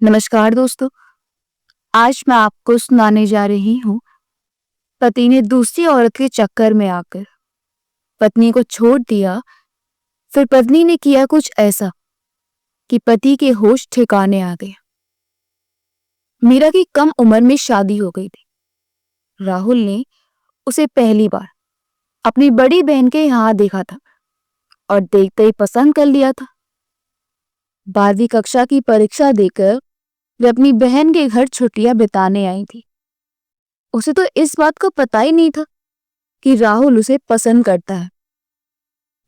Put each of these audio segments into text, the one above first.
नमस्कार दोस्तों। आज मैं आपको सुनाने जा रही हूँ पति ने दूसरी औरत के चक्कर में आकर पत्नी को छोड़ दिया। फिर पत्नी ने किया कुछ ऐसा कि पति के होश ठिकाने आ गए। मीरा की कम उम्र में शादी हो गई थी। राहुल ने उसे पहली बार अपनी बड़ी बहन के यहाँ देखा था और देखते ही पसंद कर लिया था। 12वीं कक्षा की परीक्षा देकर वे अपनी बहन के घर छुट्टियां बिताने आई थी। उसे तो इस बात का पता ही नहीं था कि राहुल उसे पसंद करता है।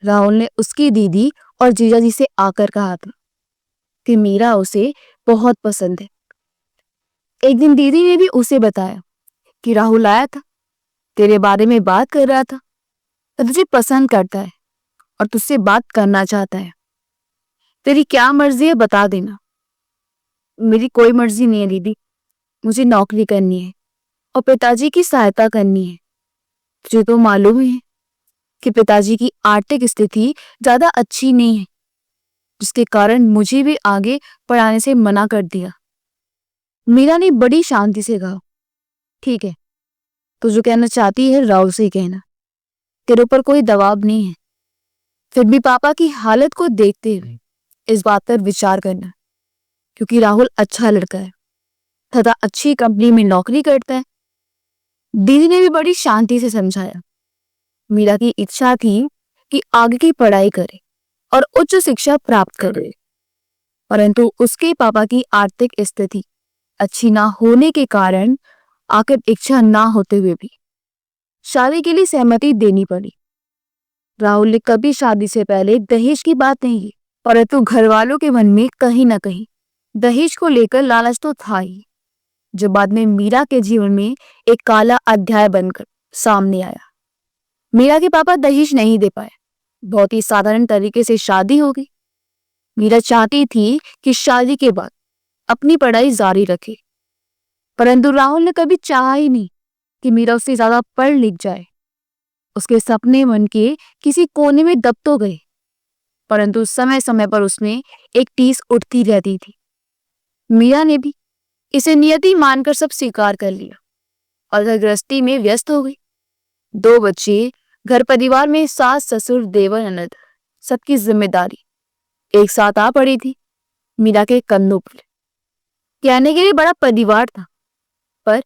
राहुल ने उसकी दीदी और जीजाजी से आकर कहा था कि मीरा उसे बहुत पसंद है। एक दिन दीदी ने भी उसे बताया कि राहुल आया था, तेरे बारे में बात कर रहा था, तो तुझे पसंद करता है और तुझसे बात करना चाहता है। तेरी क्या मर्जी है बता देना। मेरी कोई मर्जी नहीं है दीदी, मुझे नौकरी करनी है और पिताजी की सहायता करनी है। तुझे तो मालूम ही है कि पिताजी की आर्थिक स्थिति ज्यादा अच्छी नहीं है, जिसके कारण मुझे भी आगे पढ़ाने से मना कर दिया। मीरा ने बड़ी शांति से कहा, ठीक है, तू जो कहना चाहती है राहुल से ही कहना, तेरे ऊपर कोई दबाव नहीं है। फिर भी पापा की हालत को देखते हुए इस बात पर विचार करना, क्योंकि राहुल अच्छा लड़का है तथा अच्छी कंपनी में नौकरी करता है। दीदी ने भी बड़ी शांति से समझाया। मीरा की इच्छा थी कि आगे की पढ़ाई करे और उच्च शिक्षा प्राप्त करे, परंतु उसके पापा की आर्थिक स्थिति अच्छी ना होने के कारण आखिर इच्छा ना होते हुए भी शादी के लिए सहमति देनी पड़ी। राहुल ने कभी शादी से पहले दहेज की बात नहीं की, परंतु घर वालों के मन में कहीं ना कहीं दहेज को लेकर लालच तो था ही, जो बाद में मीरा के जीवन में एक काला अध्याय बनकर सामने आया। मीरा के पापा दहेज नहीं दे पाए। बहुत ही साधारण तरीके से शादी हो गई। मीरा चाहती थी कि शादी के बाद अपनी पढ़ाई जारी रखे, परंतु राहुल ने कभी चाहा ही नहीं कि मीरा उससे ज्यादा पढ़ लिख जाए। उसके सपने मन के किसी कोने में दब तो गए, परंतु समय समय पर उसमें एक टीस उठती रहती थी। मीरा ने भी इसे नियति मानकर सब स्वीकार कर लिया और घर गृहस्थी में व्यस्त हो गई। 2 बच्चे, घर परिवार में सास ससुर देवर ननद, सबकी जिम्मेदारी एक साथ आ पड़ी थी मीरा के कंधों पर। कहने के लिए बड़ा परिवार था, पर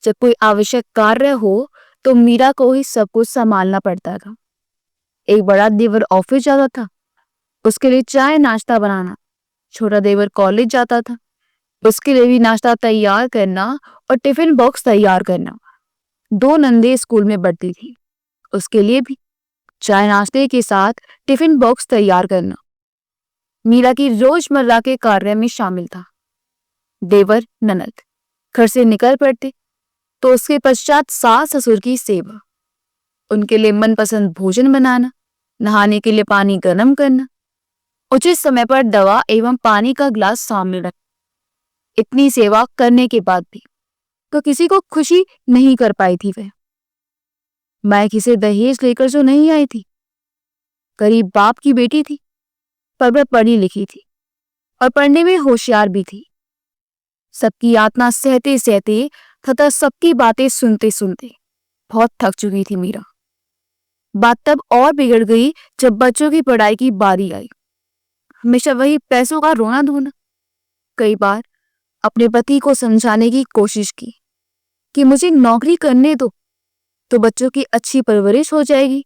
जब कोई आवश्यक कार्य हो तो मीरा को ही सब कुछ संभालना पड़ता था। एक बड़ा देवर ऑफिस जाता था, उसके लिए चाय नाश्ता बनाना। छोटा देवर कॉलेज जाता था, उसके लिए भी नाश्ता तैयार करना और टिफिन बॉक्स तैयार करना। 2 नंदे स्कूल में पढ़ती थी, उसके लिए भी चाय नाश्ते के साथ टिफिन बॉक्स तैयार करना मीरा की रोजमर्रा के कार्य में शामिल था। देवर ननद घर से निकल पड़ते तो उसके पश्चात सास ससुर की सेवा, उनके लिए मनपसंद भोजन बनाना, नहाने के लिए पानी गर्म करना, उचित समय पर दवा एवं पानी का ग्लास सामने रखना। इतनी सेवा करने के बाद भी तो किसी को खुशी नहीं कर पाई थी वह। मायके से दहेज लेकर जो नहीं आई थी, गरीब बाप की बेटी थी, पर वह पढ़ी लिखी थी और पढ़ने में होशियार भी थी। सबकी यातना सहते सहते तथा सबकी बातें सुनते सुनते बहुत थक चुकी थी मीरा। बात तब और बिगड़ गई जब बच्चों की पढ़ाई की बारी आई। हमेशा वही पैसों का रोना धोना। कई बार अपने पति को समझाने की कोशिश की कि मुझे नौकरी करने दो तो बच्चों की अच्छी परवरिश हो जाएगी,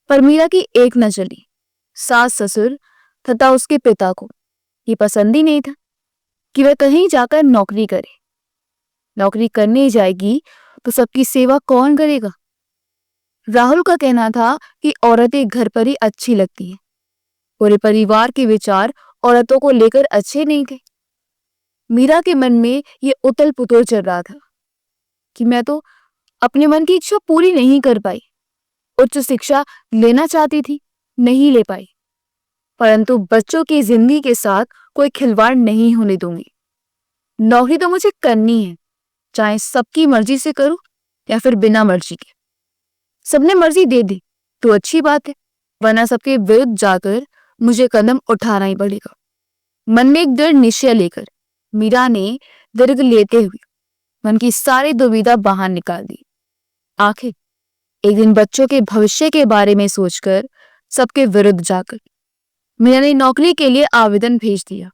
पर मीरा की एक न चली। सास ससुर तथा उसके पिता को ये पसंद ही नहीं था कि वह कहीं जाकर नौकरी करे। नौकरी करने जाएगी तो सबकी सेवा कौन करेगा। राहुल का कहना था कि औरतें घर पर ही अच्छी लगती हैं। पूरे परिवार के विचार औरतों को लेकर अच्छे नहीं थे। मीरा के मन में ये उतल पुतल चल रहा था कि मैं तो अपने मन की इच्छा पूरी नहीं कर पाई। उच्च शिक्षा लेना चाहती थी, नहीं ले पाई, परंतु बच्चों की जिंदगी के साथ कोई खिलवाड़ नहीं होने दूंगी। नौकरी तो मुझे करनी है, चाहे सबकी मर्जी से करूं या फिर बिना मर्जी के। सबने मर्जी दे दी तो अच्छी बात है, वरना सबके विरुद्ध जाकर मुझे कदम उठाना ही पड़ेगा। मन में एक दृढ़ निश्चय लेकर मीरा ने दर्द लेते हुए मन की सारी दुविधा बाहर निकाल दी। आखिर एक दिन बच्चों के भविष्य के बारे में सोचकर सबके विरुद्ध जाकर मीरा ने नौकरी के लिए आवेदन भेज दिया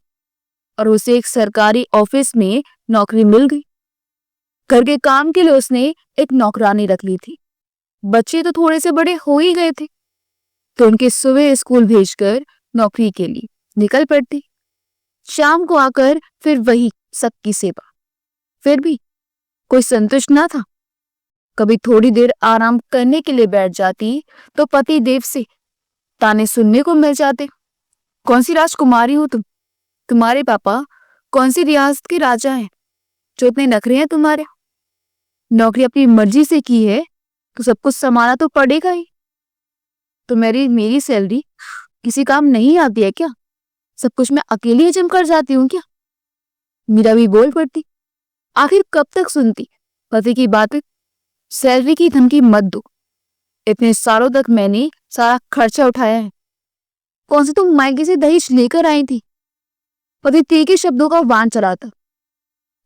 और उसे एक सरकारी ऑफिस में नौकरी मिल गई। घर के काम के लिए उसने एक नौकरानी रख ली थी। बच्चे तो थोड़े से बड़े हो ही गए थे, तो उनके सुबह स्कूल भेजकर नौकरी के लिए निकल पड़ती। शाम को आकर फिर वही सबकी सेवा। फिर भी कोई संतुष्ट ना था। कभी थोड़ी देर आराम करने के लिए बैठ जाती तो पति देव से ताने सुनने को मिल जाते। कौन सी राजकुमारी हो तुम? तुम्हारे पापा कौन सी रियासत के राजा हैं जो इतने नखरे हैं तुम्हारे? नौकरी अपनी मर्जी से की है तो सब कुछ संभालना तो पड़ेगा ही। तो मेरी सैलरी किसी काम नहीं आती है क्या? सब कुछ मैं अकेली हजम कर जाती हूँ क्या? मीरा भी बोल पड़ती। आखिर कब तक सुनती पति की बातें? सैलरी की धमकी मत दो। इतने सालों तक मैंने सारा खर्चा उठाया है। कौन से तुम मायके से दहेज लेकर आई थी? पति तीखे शब्दों का वाण चलाता।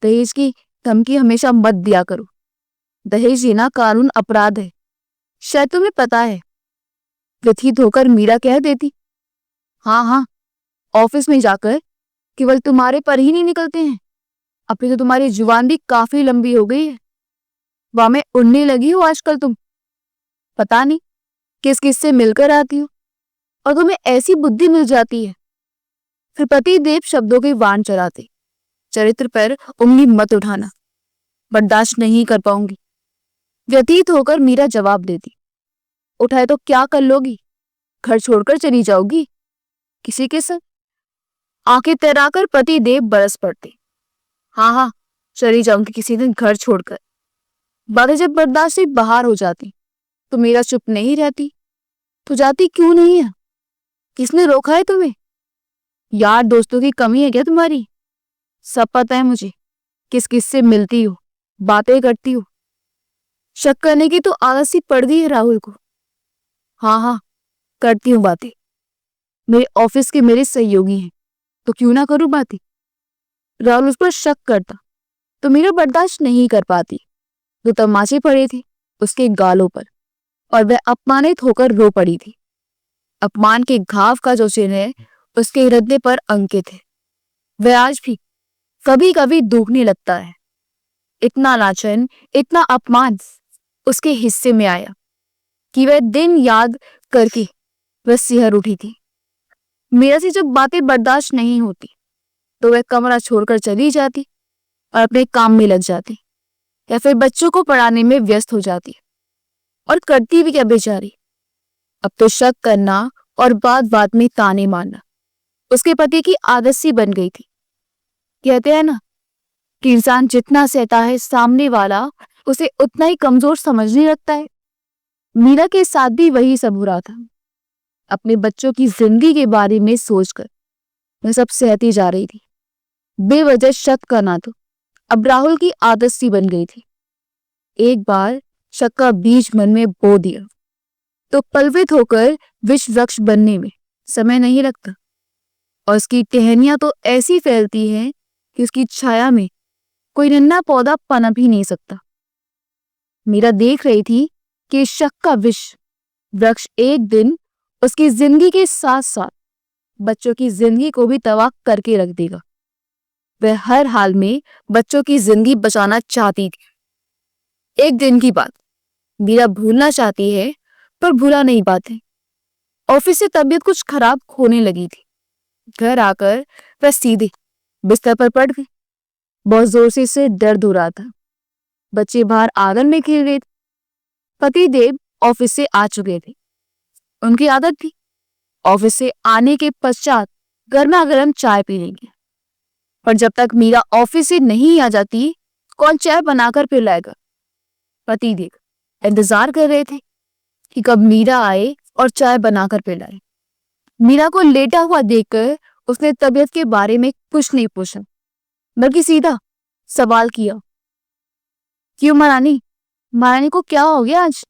दहेज की धमकी हमेशा मत दिया करो। दहेज लेना कानून अपराध है, शायद तुम्हें पता है। व्यथित होकर मीरा कह देती, हाँ हाँ, ऑफिस में जाकर केवल तुम्हारे पर ही नहीं निकलते हैं। अभी तो तुम्हारी जुबान भी काफी लंबी हो गई है। वहां में उड़ने लगी हो आजकल तुम। पता नहीं किस किस से मिलकर आती हो और तुम्हें ऐसी बुद्धि मिल जाती है। फिर पति देव शब्दों के वाण चलाते। चरित्र पर उंगली मत उठाना, बर्दाश्त नहीं कर पाऊंगी। व्यतीत होकर मीरा जवाब देती, उठाए तो क्या कर लोगी? घर छोड़कर चली जाओगी किसी के संग? आंखें तैराकर पति देव बरस पड़ते। हाँ हाँ, चली जाऊंगी किसी दिन घर छोड़कर। बातें जब बर्दाश्त से बाहर हो जाती तो मीरा चुप नहीं रहती। तो जाती क्यों नहीं है? किसने रोका है तुम्हें? यार दोस्तों की कमी है क्या तुम्हारी? सब पता है मुझे, किस किस से मिलती हो, बातें करती हो। शक करने की तो आदत सी पड़ गई है राहुल को। हाँ हाँ, करती हूँ बातें। मेरे ऑफिस के मेरे सहयोगी हैं, तो क्यों ना करूं बातें। राहुल उस पर शक करता तो मीरा बर्दाश्त नहीं कर पाती। तो तमाचे पड़े थे उसके गालों पर और वह अपमानित होकर रो पड़ी थी। अपमान के घाव का जो चिन्ह उसके हृदय पर अंकित है, वह आज भी कभी कभी दुखने लगता है। इतना लांछन, इतना अपमान उसके हिस्से में आया कि वह दिन याद करके वह सिहर उठी थी। मीरा से जब बातें बर्दाश्त नहीं होती तो वह कमरा छोड़कर चली जाती और अपने काम में लग जाती या फिर बच्चों को पढ़ाने में व्यस्त हो जाती। और करती भी क्या बेचारी? अब तो शक करना और बात बात में ताने मारना उसके पति की आदत सी बन गई थी। कहते हैं ना कि इंसान जितना सहता है सामने वाला उसे उतना ही कमजोर समझने लगता है। मीरा के साथ भी वही सब हो रहा था। अपने बच्चों की जिंदगी के बारे में सोचकर वह सब सहती जा रही थी। बेवजह शक करना तो अब राहुल की आदत सी बन गई थी। एक बार शक का बीज मन में बो दिया तो पलवित होकर विष वृक्ष बनने में समय नहीं लगता और उसकी टहनियां तो ऐसी फैलती हैं कि उसकी छाया में कोई नन्हा पौधा पनप ही नहीं सकता। मीरा देख रही थी कि शक का विष वृक्ष एक दिन उसकी जिंदगी के साथ साथ बच्चों की जिंदगी को भी तबाह करके रख देगा। वह हर हाल में बच्चों की जिंदगी बचाना चाहती थी। एक दिन की बात मीरा भूलना चाहती है पर भूला नहीं पाती। ऑफिस से तबीयत कुछ खराब होने लगी थी। घर आकर वह सीधे बिस्तर पर पड़ गई। बहुत जोर से सिर दर्द हो रहा था। बच्चे बाहर आंगन में खेल रहे थे। पति देव ऑफिस से आ चुके थे। उनकी आदत थी ऑफिस से आने के पश्चात गर्मा गर्म चाय पी लेंगे। पर जब तक मीरा ऑफिस से नहीं आ जाती कौन चाय बनाकर पिलाएगा? पति देव इंतजार कर रहे थे कि कब मीरा आए और चाय बनाकर पिलाए। मीरा को लेटा हुआ देखकर उसने तबीयत के बारे में कुछ नहीं पूछा बल्कि सीधा सवाल किया, क्यों महारानी? महारानी को क्या हो गया आज?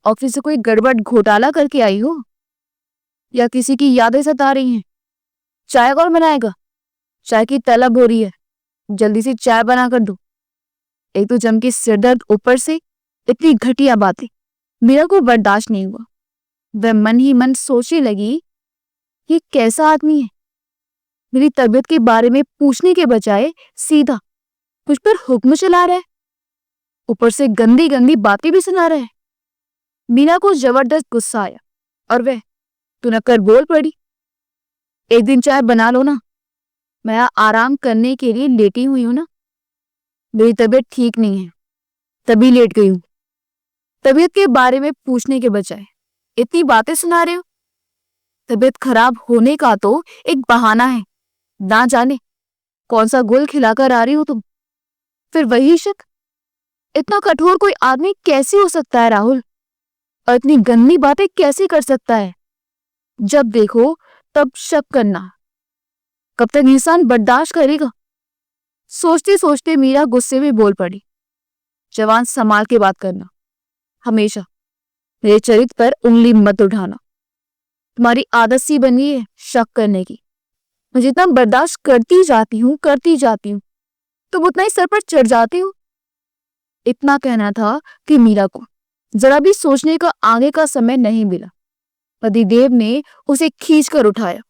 ऑफिस से कोई गड़बड़ घोटाला करके आई हो या किसी की यादें सता रही हैं? चाय कौन बनाएगा? चाय की तलब हो रही है। जल्दी से चाय बना कर दो। एक तो जम के सिरदर्द, ऊपर से इतनी घटिया बातें। मीरा को बर्दाश्त नहीं हुआ। वह मन ही मन सोचने लगी, ये कैसा आदमी है, मेरी तबीयत के बारे में पूछने के बजाय सीधा मुझ पर हुक्म चला रहा है, ऊपर से गंदी गंदी बातें भी सुना रहा है। मीरा को जबरदस्त गुस्सा आया और वह तुनक कर बोल पड़ी, एक दिन चाय बना लो ना, मैं यहाँ आराम करने के लिए लेटी हुई हूं ना, मेरी तबीयत ठीक नहीं है तभी लेट गई हूं। तबीयत के बारे में पूछने के बजाय इतनी बातें सुना रहे हो। तबीयत खराब होने का तो एक बहाना है, ना जाने कौन सा गुल खिलाकर आ रही हो तुम। फिर वही शक, इतना कठोर कोई आदमी कैसे हो सकता है राहुल, और इतनी गंदी बातें कैसे कर सकता है। जब देखो तब शक करना, कब तक इंसान बर्दाश्त करेगा। सोचते सोचते मीरा गुस्से में बोल पड़ी, जवान संभाल के बात करना, हमेशा मेरे चरित्र पर उंगली मत उठाना। तुम्हारी आदत सी बनी है शक करने की। मैं जितना बर्दाश्त करती जाती हूँ तुम उतना ही सर पर चढ़ जाती हो। इतना कहना था कि मीरा को जरा भी सोचने का आगे का समय नहीं मिला। पतिदेव ने उसे खींच कर उठाया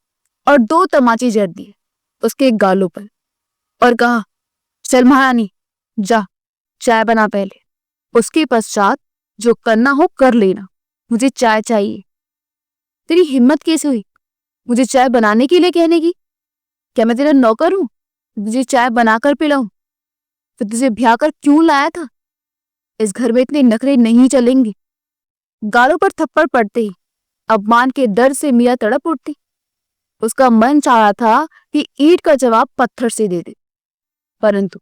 और 2 तमाचे जड़ दिए उसके गालों पर और कहा, चल महारानी जा चाय बना पहले, उसके पश्चात जो करना हो कर लेना, मुझे चाय चाहिए। तेरी हिम्मत कैसे हुई मुझे चाय बनाने के लिए कहने की? क्या मैं तेरा नौकर हूं तुझे चाय बनाकर पिलाऊं? फिर तुझे ब्याह कर क्यों लाया था? इस घर में इतने नखरे नहीं चलेंगे। गालों पर थप्पड़ पड़ते ही अपमान के डर से मीरा तड़प उठती। उसका मन चाह रहा था कि ईंट का जवाब पत्थर से दे दे, परंतु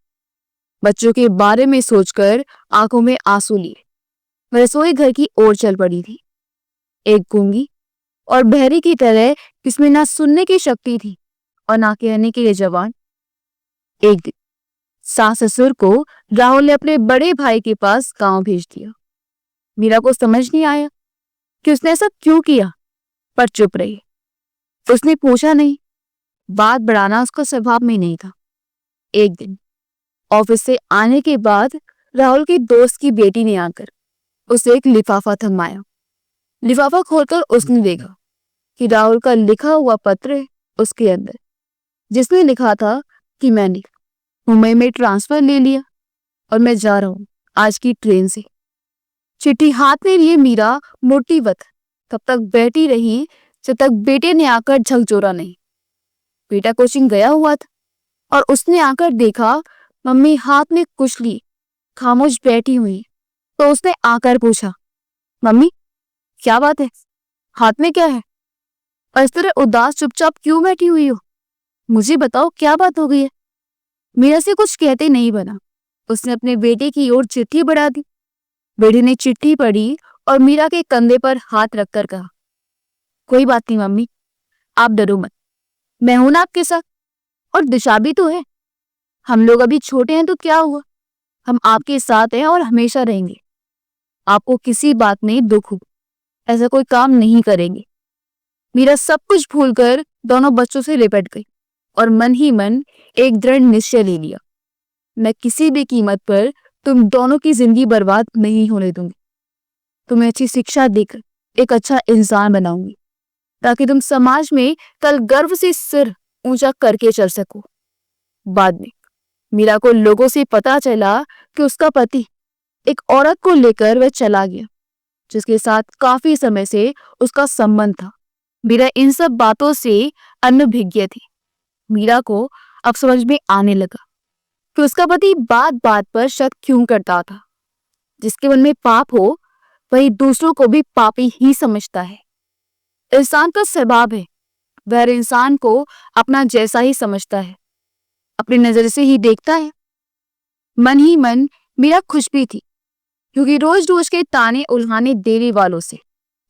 बच्चों के बारे में सोचकर आंखों में आंसू लिए वह रसोई घर की ओर चल पड़ी थी। एक गूंगी और बहरी की तरह जिसमें ना सुनने की शक्ति थी और ना कहने के लिए जवान। एक दिन सास ससुर को राहुल ने अपने बड़े भाई के पास गांव भेज दिया। मीरा को समझ नहीं आया कि उसने ऐसा क्यों किया, पर चुप रही। उसने पूछा नहीं, बात बढ़ाना उसका स्वभाव में नहीं था। एक दिन ऑफिस से आने के बाद राहुल के दोस्त की बेटी ने आकर उसे एक लिफाफा थमाया। लिफाफा खोलकर उसने देखा कि राहुल का लिखा हुआ पत्र है उसके अंदर, जिसने लिखा था कि मैंने मुंबई में ट्रांसफर ले लिया और मैं जा रहा हूं आज की ट्रेन से। चिट्ठी हाथ में लिए मीरा मूर्तिवत तब तक बैठी रही जब तक बेटे ने आकर झकझोरा नहीं। बेटा कोचिंग गया हुआ था और उसने आकर देखा मम्मी हाथ में कुछ लिए खामोश बैठी हुई, तो उसने आकर पूछा, मम्मी क्या बात है, हाथ में क्या है और इस तरह उदास चुपचाप क्यों बैठी हुई हो? मुझे बताओ क्या बात हो गई है। मीरा से कुछ कहते नहीं बना। उसने अपने बेटे की ओर चिट्ठी बढ़ा दी। बेटे ने चिट्ठी पढ़ी और मीरा के कंधे पर हाथ रखकर कहा, कोई बात नहीं मम्मी, आप डरो मत, मैं हूं ना आपके साथ, और दिशा भी तो है। हम लोग अभी छोटे हैं तो क्या हुआ, हम आपके साथ हैं और हमेशा रहेंगे। आपको किसी बात में दुख हो ऐसा कोई काम नहीं करेंगे। मीरा सब कुछ भूलकर दोनों बच्चों से लिपट गई और मन ही मन एक दृढ़ निश्चय ले लिया, मैं किसी भी कीमत पर तुम दोनों की जिंदगी बर्बाद नहीं होने दूंगी। तुम्हें अच्छी शिक्षा देकर एक अच्छा इंसान बनाऊंगी ताकि तुम समाज में कल गर्व से सिर ऊंचा करके चल सको। बाद में मीरा को लोगों से पता चला कि उसका पति एक औरत को लेकर वह चला गया जिसके साथ काफी समय से उसका संबंध था। मीरा इन सब बातों से अनभिज्ञ थी। मीरा को अब समझ में आने लगा कि उसका पति बात बात पर शक क्यों करता था। जिसके मन में पाप हो वही दूसरों को भी पापी ही समझता है। इंसान का स्वभाव है, वह हर इंसान को अपना जैसा ही समझता है, अपनी नजर से ही देखता है। मन ही मन मीरा खुश भी थी क्योंकि रोज रोज के ताने उल्हाने देने वालों से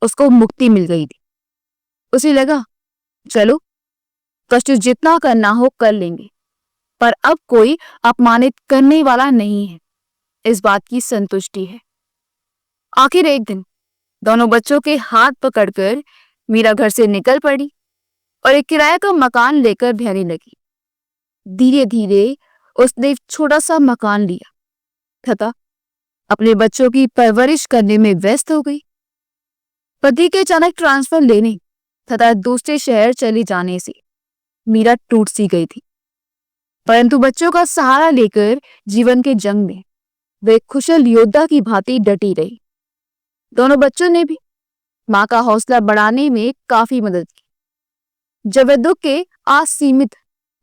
उसको मुक्ति मिल गई थी। उसे लगा चलो कष्ट जितना करना हो कर लेंगे, पर अब कोई अपमानित करने वाला नहीं है, इस बात की संतुष्टि है। आखिर एक दिन दोनों बच्चों के हाथ पकड़कर मीरा घर से निकल पड़ी और एक किराए का मकान लेकर रहने लगी। धीरे धीरे उसने एक छोटा सा मकान लिया तथा अपने बच्चों की परवरिश करने में व्यस्त हो गई। पति के अचानक ट्रांसफर लेने तथा दूसरे शहर चले जाने से मीरा टूट सी गई थी, परंतु बच्चों का सहारा लेकर जीवन के जंग में वे कुशल योद्धा की भांति डटी रही। दोनों बच्चों ने भी मां का हौसला बढ़ाने में काफी मदद की। जब वे दुख के असीमित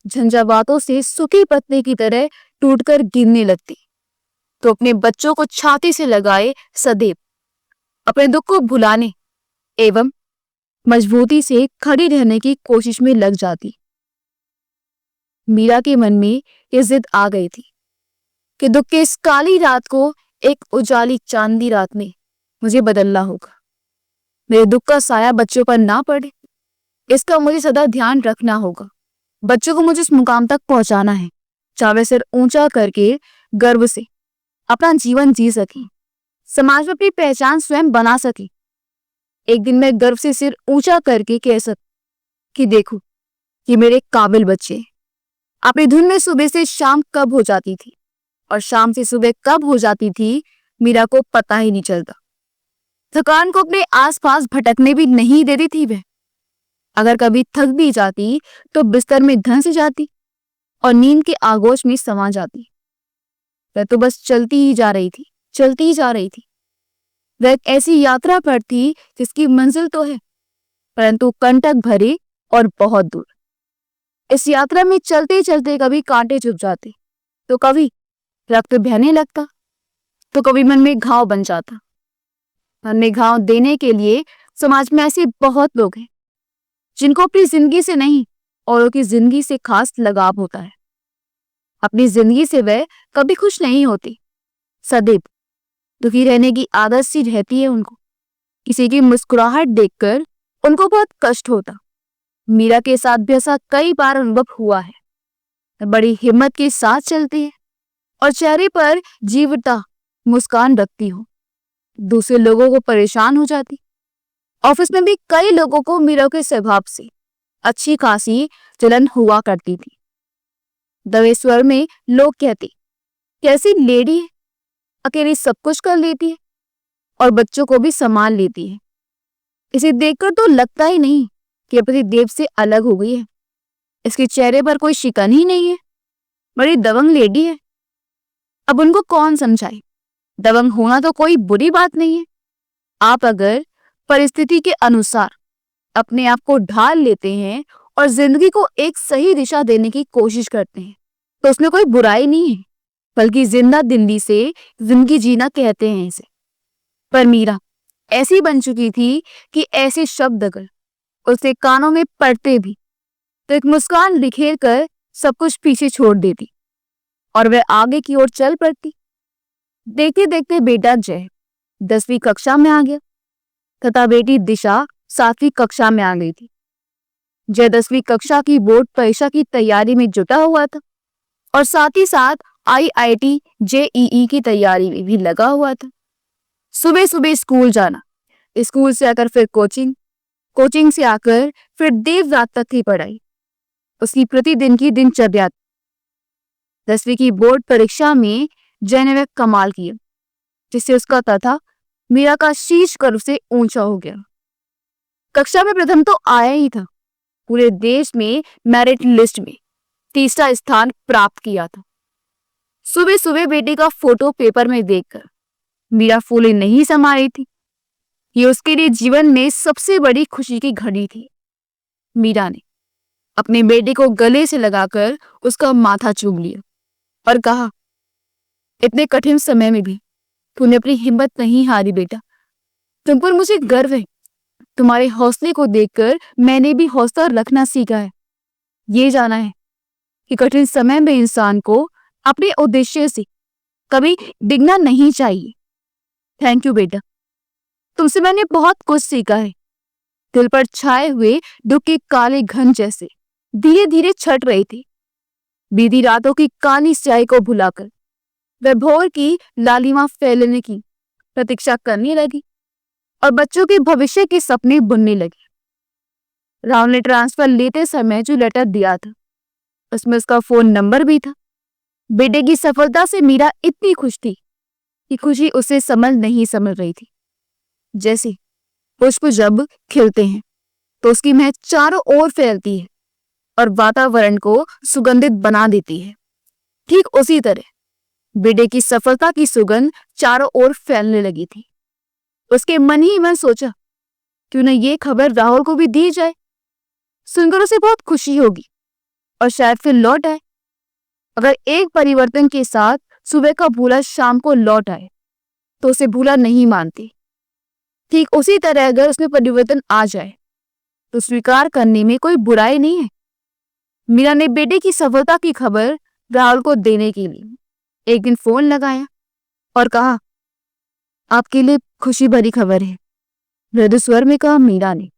झंझावातों से सुखी पत्नी की तरह टूटकर गिरने लगती तो अपने बच्चों को छाती से लगाए सदैव अपने दुख को भुलाने एवं मजबूती से खड़ी रहने की कोशिश में लग जाती। मीरा के मन में यह जिद आ गई थी कि दुख के इस काली रात को एक उजाली चांदनी रात में मुझे बदलना होगा। मेरे दुख का साया बच्चों पर ना पड़े, इसका मुझे सदा ध्यान रखना होगा। बच्चों को मुझे इस मुकाम तक पहुंचाना है जहां वे सिर ऊंचा करके गर्व से अपना जीवन जी सके, समाज में अपनी पहचान स्वयं बना सके। एक दिन मैं गर्व से सिर ऊंचा करके कह सकूं कि देखो कि मेरे काबिल बच्चे। अपनी धुन में सुबह से शाम कब हो जाती थी और शाम से सुबह कब हो जाती थी मीरा को पता ही नहीं चलता। थकान को अपने आसपास भटकने भी नहीं देती थी वह। अगर कभी थक भी जाती तो बिस्तर में धंस जाती और नींद के आगोश में समा जाती। वह तो बस चलती ही जा रही थी, चलती ही जा रही थी। वह एक ऐसी यात्रा पर थी जिसकी मंजिल तो है परंतु कंटक भरे और बहुत दूर। इस यात्रा में चलते चलते कभी कांटे चुभ जाते तो कभी रक्त बहने लगता तो कभी मन में घाव बन जाता। मन में घाव देने के लिए समाज में ऐसे बहुत लोग हैं जिनको अपनी जिंदगी से नहीं औरों की जिंदगी से खास लगाव होता है। अपनी जिंदगी से वह कभी खुश नहीं होती, सदैव दुखी रहने की आदत सी रहती है उनको। किसी की मुस्कुराहट देखकर उनको बहुत कष्ट होता। मीरा के साथ भी ऐसा कई बार अनुभव हुआ है। बड़ी हिम्मत के साथ चलती है और चेहरे पर जीवता मुस्कान रखती हो, दूसरे लोगों को परेशान हो जाती। ऑफिस में भी कई लोगों को मीरा के स्वभाव से अच्छी खासी जलन हुआ करती थी। दबे स्वर में लोग कहते कैसी लेडी है, अकेली सब कुछ कर लेती है और बच्चों को भी संभाल लेती है। इसे देखकर तो लगता ही नहीं कि अपने देव से अलग हो गई है। इसके चेहरे पर कोई शिकन ही नहीं है, बड़ी दबंग लेडी है। अब उनको कौन समझाए, दबंग होना तो कोई बुरी बात नहीं है। आप अगर परिस्थिति के अनुसार अपने आप को ढाल लेते हैं और जिंदगी को एक सही दिशा देने की कोशिश करते हैं तो उसमें कोई बुराई नहीं है, बल्कि जिंदा दिली से जिंदगी जीना कहते हैं इसे। पर मीरा ऐसी बन चुकी थी कि ऐसे शब्द अगर उसके कानों में पड़ते भी तो एक मुस्कान बिखेर कर सब कुछ पीछे छोड़ देती और वह आगे की ओर चल पड़ती। देखते देखते बेटा जय 10वीं कक्षा में आ गया तथा बेटी दिशा 7वीं कक्षा में आ गई थी। जय 10वीं कक्षा की बोर्ड परीक्षा की तैयारी में जुटा हुआ था और साथ ही साथ IIT JEE की तैयारी में भी लगा हुआ था। सुबह सुबह स्कूल जाना, स्कूल से आकर फिर कोचिंग, कोचिंग से आकर फिर देर रात तक की पढ़ाई, उसकी प्रतिदिन की दिनचर्या। 10वीं की बोर्ड परीक्षा में जय ने वह कमाल किया जिससे उसका तथा मीरा का शीश गर्व से ऊंचा हो गया। कक्षा में प्रथम तो आया ही था, पूरे देश में मेरिट लिस्ट में 3रा स्थान प्राप्त किया था। सुबह सुबह बेटे का फोटो पेपर में देखकर मीरा फूले नहीं समा रही थी। ये उसके लिए जीवन में सबसे बड़ी खुशी की घड़ी थी। मीरा ने अपने बेटे को गले से लगाकर उसका माथा चूम लिया और कहा, इतने कठिन समय में भी तूने अपनी हिम्मत नहीं हारी बेटा। तुम पर मुझे गर्व है। तुम्हारे हौसले को देखकर मैंने भी हौसला रखना सीखा है। ये जाना है कि कठिन समय में इंसान को अपने उद्देश्य से कभी डिगना नहीं चाहिए। थैंक यू बेटा, तुमसे मैंने बहुत कुछ सीखा है। दिल पर छाए हुए दुख के काले घन जैसे धीरे धीरे छट रहे थे। बीती रातों की काली स्याही को भुलाकर वह भोर की लालिमा फैलने की प्रतीक्षा करने लगी और बच्चों के भविष्य के सपने बुनने लगी। राहुल ने ट्रांसफर लेते समय जो लेटर दिया था उसमें उसका फोन नंबर भी था। बेटे की सफलता से मीरा इतनी खुश थी कि खुशी उसे नहीं समझ रही थी। जैसे पुष्प जब खिलते हैं तो उसकी महक चारों ओर फैलती है और वातावरण को सुगंधित बना देती है, ठीक उसी तरह बेटे की सफलता की सुगंध चारों ओर फैलने लगी थी। उसके मन ही मन सोचा, क्यों न ये खबर राहुल को भी दी जाए, सुनकर उसे बहुत खुशी होगी और शायद फिर लौट आए। अगर एक परिवर्तन के साथ सुबह का भूला शाम को लौट आए तो उसे भूला नहीं मानती। ठीक उसी तरह अगर उसमें परिवर्तन आ जाए तो स्वीकार करने में कोई बुराई नहीं है। मीरा ने बेटे की सफलता की खबर राहुल को देने के लिए एक दिन फोन लगाया और कहा, आपके लिए खुशी भरी खबर है। मृदु स्वर में कहा मीरा ने।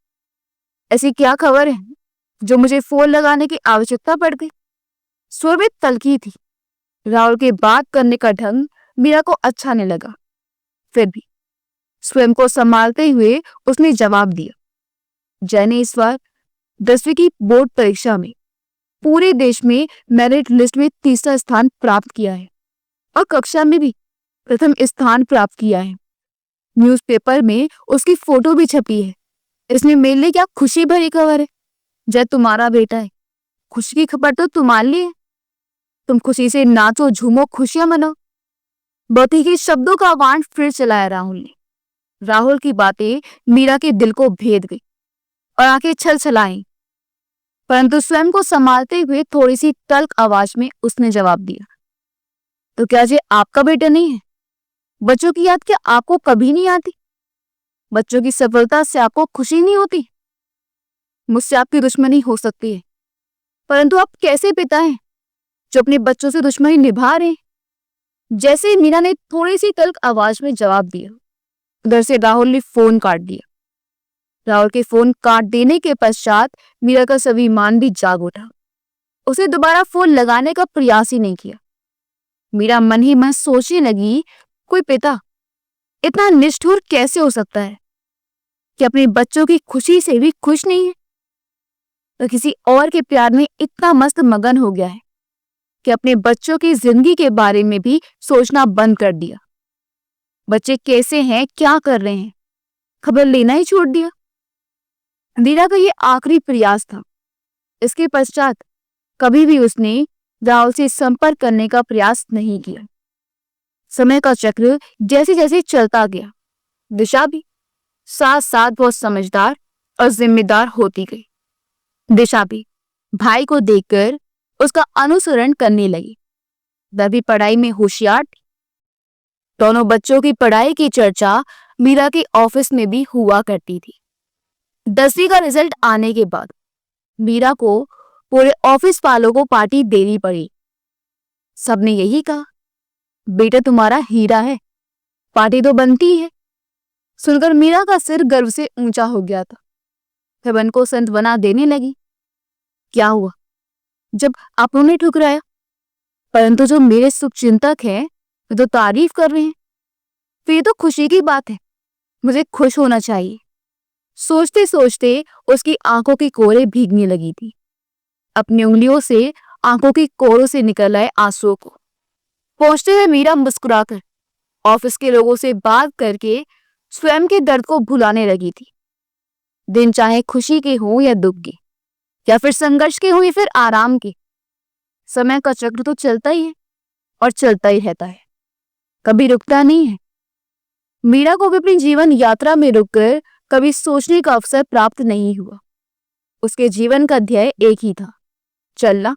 ऐसी क्या खबर है जो मुझे फोन लगाने की आवश्यकता पड़ गई? स्वर में तल्खी थी। राहुल के बात करने का ढंग मीरा को अच्छा नहीं लगा। फिर भी स्वयं को संभालते हुए उसने जवाब दिया, जय ने इस बार 10वीं की बोर्ड परीक्षा में पूरे देश में मेरिट लिस्ट में तीसरा स्थान प्राप्त किया है और कक्षा में भी प्रथम स्थान प्राप्त किया है। न्यूज़पेपर में उसकी फोटो भी छपी है। इसमें मेरे लिए क्या खुशी भरी खबर है। जय तुम्हारा बेटा है, खुशी की खबर तो तुम्हारे लिए है। तुम खुशी से नाचो, झूमो, खुशियां मनाओ। बती के शब्दों का वाण फिर चलाया राहुल ने। राहुल की बातें मीरा के दिल को भेद गई और आंखें छल छलाई, परंतु स्वयं को संभालते हुए थोड़ी सी तल्ख आवाज में उसने जवाब दिया, तो क्या ये आपका बेटा नहीं है? बच्चों की याद क्या आपको कभी नहीं आती? बच्चों की सफलता से आपको खुशी नहीं होती? मुझसे आपकी दुश्मनी हो सकती है, परंतु आप कैसे पिता हैं जो अपने बच्चों से दुश्मनी निभा रहे हैं? जैसे मीरा ने थोड़ी सी तल्ख आवाज में जवाब दिया, उधर से राहुल ने फोन काट दिया। राहुल के फोन काट देने के पश्चात मीरा का स्वाभिमान भी जाग उठा। उसे दोबारा फोन लगाने का प्रयास ही नहीं किया। मीरा मन ही मन सोचने लगी, कोई पिता इतना निष्ठुर कैसे हो सकता है कि अपने बच्चों की खुशी से भी खुश नहीं है, तो किसी और के प्यार में इतना मस्त मगन हो गया है कि अपने बच्चों की जिंदगी के बारे में भी सोचना बंद कर दिया। बच्चे कैसे हैं, क्या कर रहे हैं, खबर लेना ही छोड़ दिया। मीरा का ये आखिरी प्रयास था। इसके पश्चात कभी भी उसने राहुल से संपर्क करने का प्रयास नहीं किया। समय का चक्र जैसे जैसे चलता गया, दिशा भी साथ साथ बहुत समझदार और जिम्मेदार होती गई। दिशा भी भाई को देखकर उसका अनुसरण करने लगी। वह भी पढ़ाई में होशियार थी। दोनों बच्चों की पढ़ाई की चर्चा मीरा के ऑफिस में भी हुआ करती थी। 10वीं का रिजल्ट आने के बाद मीरा को पूरे ऑफिस वालों को पार्टी देनी पड़ी। सबने यही कहा, बेटा तुम्हारा हीरा है, पार्टी तो बनती है। सुनकर मीरा का सिर गर्व से ऊंचा हो गया था। वह मन को सांत्वना देने लगी, क्या हुआ जब अपनों ने ठुकराया, परंतु जो मेरे शुभचिंतक हैं वे तो तारीफ कर रहे हैं, तो ये तो खुशी की बात है, मुझे खुश होना चाहिए। सोचते सोचते उसकी आंखों की कोरें भीगने लगी थी। अपनी उंगलियों से आंखों की कोरों से निकल आए आंसुओं को पहुंचते हुए मीरा मुस्कुराकर ऑफिस के लोगों से बात करके स्वयं के दर्द को भुलाने लगी थी। दिन चाहे खुशी के हो या दुख के, या फिर संघर्ष के हो या फिर आराम के, समय का चक्र तो चलता ही है और चलता ही रहता है, कभी रुकता नहीं है। मीरा को भी अपनी जीवन यात्रा में रुककर कभी सोचने का अवसर प्राप्त नहीं हुआ। उसके जीवन का ध्येय एक ही था, चलना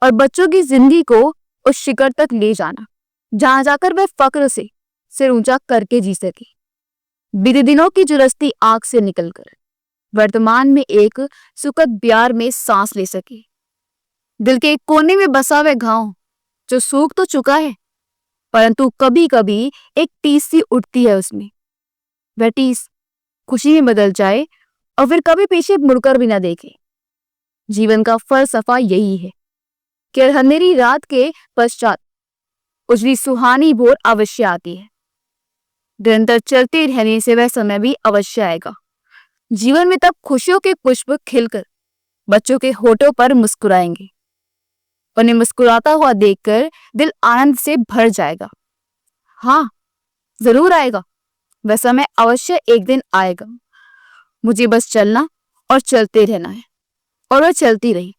और बच्चों की जिंदगी को उस शिखर तक ले जाना जहां जाकर वह फक्र से सिर ऊंचा करके जी सके। बीते दिनों की जुलसती आंख से निकलकर वर्तमान में एक सुखद प्यार में सांस ले सके। दिल के एक कोने में बसा हुआ घाव जो सूख तो चुका है, परंतु कभी कभी एक टीस सी उठती है उसमें। वह टीस खुशी में बदल जाए और फिर कभी पीछे मुड़कर भी न देखे। जीवन का फलसफा यही है कि अंधेरी रात के पश्चात उजली सुहानी भोर अवश्य आती है। निरंतर चलते रहने से वह समय भी अवश्य आएगा। जीवन में तब खुशियों के पुष्प खिलकर बच्चों के होठों पर मुस्कुराएंगे। उन्हें मुस्कुराता हुआ देखकर दिल आनंद से भर जाएगा। हाँ, जरूर आएगा। वह समय अवश्य एक दिन आएगा। मुझे बस चलना और चलते रहना है। और वह चलती रही।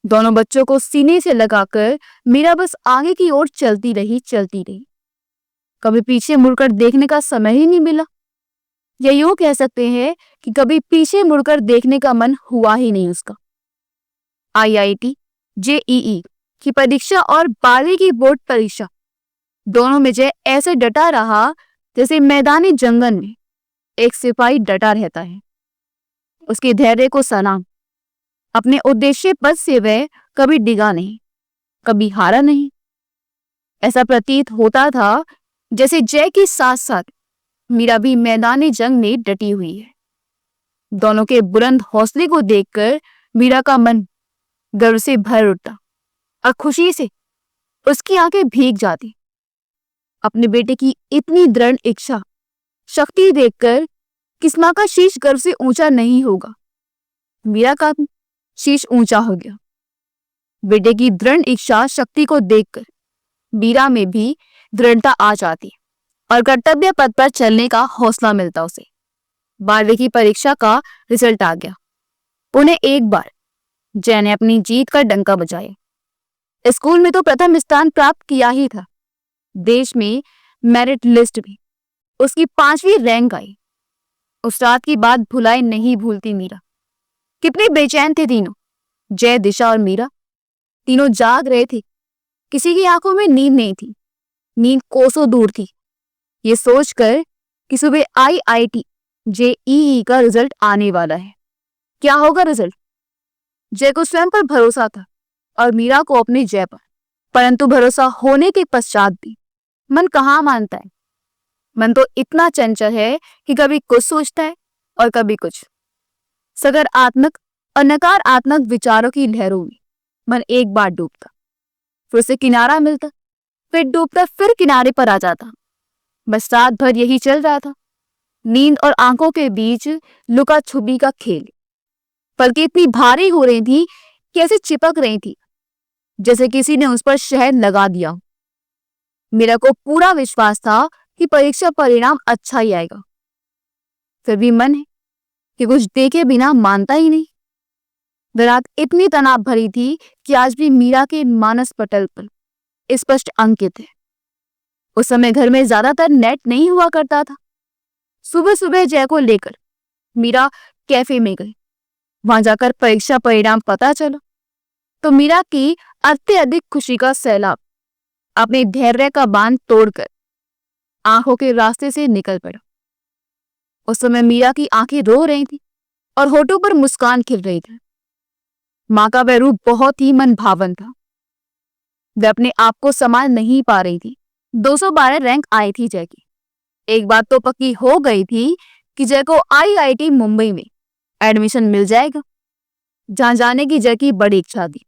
दोनों बच्चों को सीने से लगाकर मीरा बस आगे की ओर चलती रही। कभी पीछे मुड़कर देखने का समय ही नहीं मिला। या यूं कह सकते हैं कि कभी पीछे मुड़कर देखने का मन हुआ ही नहीं उसका। IIT, JEE की परीक्षा और 12वीं की बोर्ड परीक्षा, दोनों में जय ऐसे डटा रहा जैसे मैदानी जंगल में एक सिपाही डटा रहता है। उसके धैर्य को सलाम। अपने उद्देश्य पद से वह कभी डिगा नहीं, कभी हारा नहीं। ऐसा प्रतीत होता था जैसे जय के साथ साथ मीरा भी मैदानी जंग में डटी हुई है। दोनों के बुलंद हौसले को देखकर मीरा का मन गर्व से भर उठता और खुशी से उसकी आंखें भीग जाती। अपने बेटे की इतनी दृढ़ इच्छा शक्ति देखकर किस मां का शीश गर्व से ऊंचा नहीं होगा। मीरा का शीश ऊंचा हो गया। बेटे की दृढ़ इच्छा शक्ति को देखकर मीरा में भी दृढ़ता आ जाती और कर्तव्य पथ पर चलने का हौसला मिलता उसे। 12वीं की परीक्षा का रिजल्ट आ गया। उन्हें एक बार जय ने अपनी जीत का डंका बजाया। स्कूल में तो प्रथम स्थान प्राप्त किया ही था। देश में मेरिट लिस्ट में उसकी 5वीं रैंक आई। उस रात की बात भुलाई नहीं भूलती मीरा। कितने बेचैन थे तीनों, जय, दिशा और मीरा। तीनों जाग रहे थे। किसी की आंखों में नींद नहीं थी। नींद कोसों दूर थी। ये सोचकर कि सुबह IIT JEE का रिजल्ट आने वाला है। क्या होगा रिजल्ट? जय को स्वयं पर भरोसा था और मीरा को अपने जय पर। परंतु भरोसा होने के पश्चात भी मन कहाँ मानता है। मन तो इतना चंचल है कि कभी कुछ सोचता है और कभी कुछ। सकारात्मक और नकारात्मक विचारों की लहरों में मन एक बार डूबता, फिर उसे किनारा मिलता, फिर डूबता, फिर किनारे पर आ जाता। बस रात भर यही चल रहा था। नींद और आंखों के बीच लुका छुपी का खेल। पलकें इतनी भारी हो रही थी कि ऐसे चिपक रही थी जैसे किसी ने उस पर शहद लगा दिया। मेरा को पूरा विश्वास था कि परीक्षा परिणाम अच्छा ही आएगा। फिर भी मन है कि कुछ देखे बिना मानता ही नहीं। वह रात इतनी तनाव भरी थी कि आज भी मीरा के मानस पटल पर स्पष्ट अंकित है। उस समय घर में ज्यादातर नेट नहीं हुआ करता था। सुबह सुबह जय को लेकर मीरा कैफे में गई। वहां जाकर परीक्षा परिणाम पता चला तो मीरा की अत्यधिक खुशी का सैलाब अपने धैर्य का बांध तोड़कर आंखों के रास्ते से निकल पड़ा। उस समय मीरा की आंखें रो रही थी और होठों पर मुस्कान खिल रही थी। मां का वह रूप बहुत ही मन भावन था। वह अपने आप को संभाल नहीं पा रही थी। 212 रैंक आई थी जय की। एक बात तो पक्की हो गई थी कि जय को IIT मुंबई में एडमिशन मिल जाएगा, जहां जाने की जय की बड़ी इच्छा थी।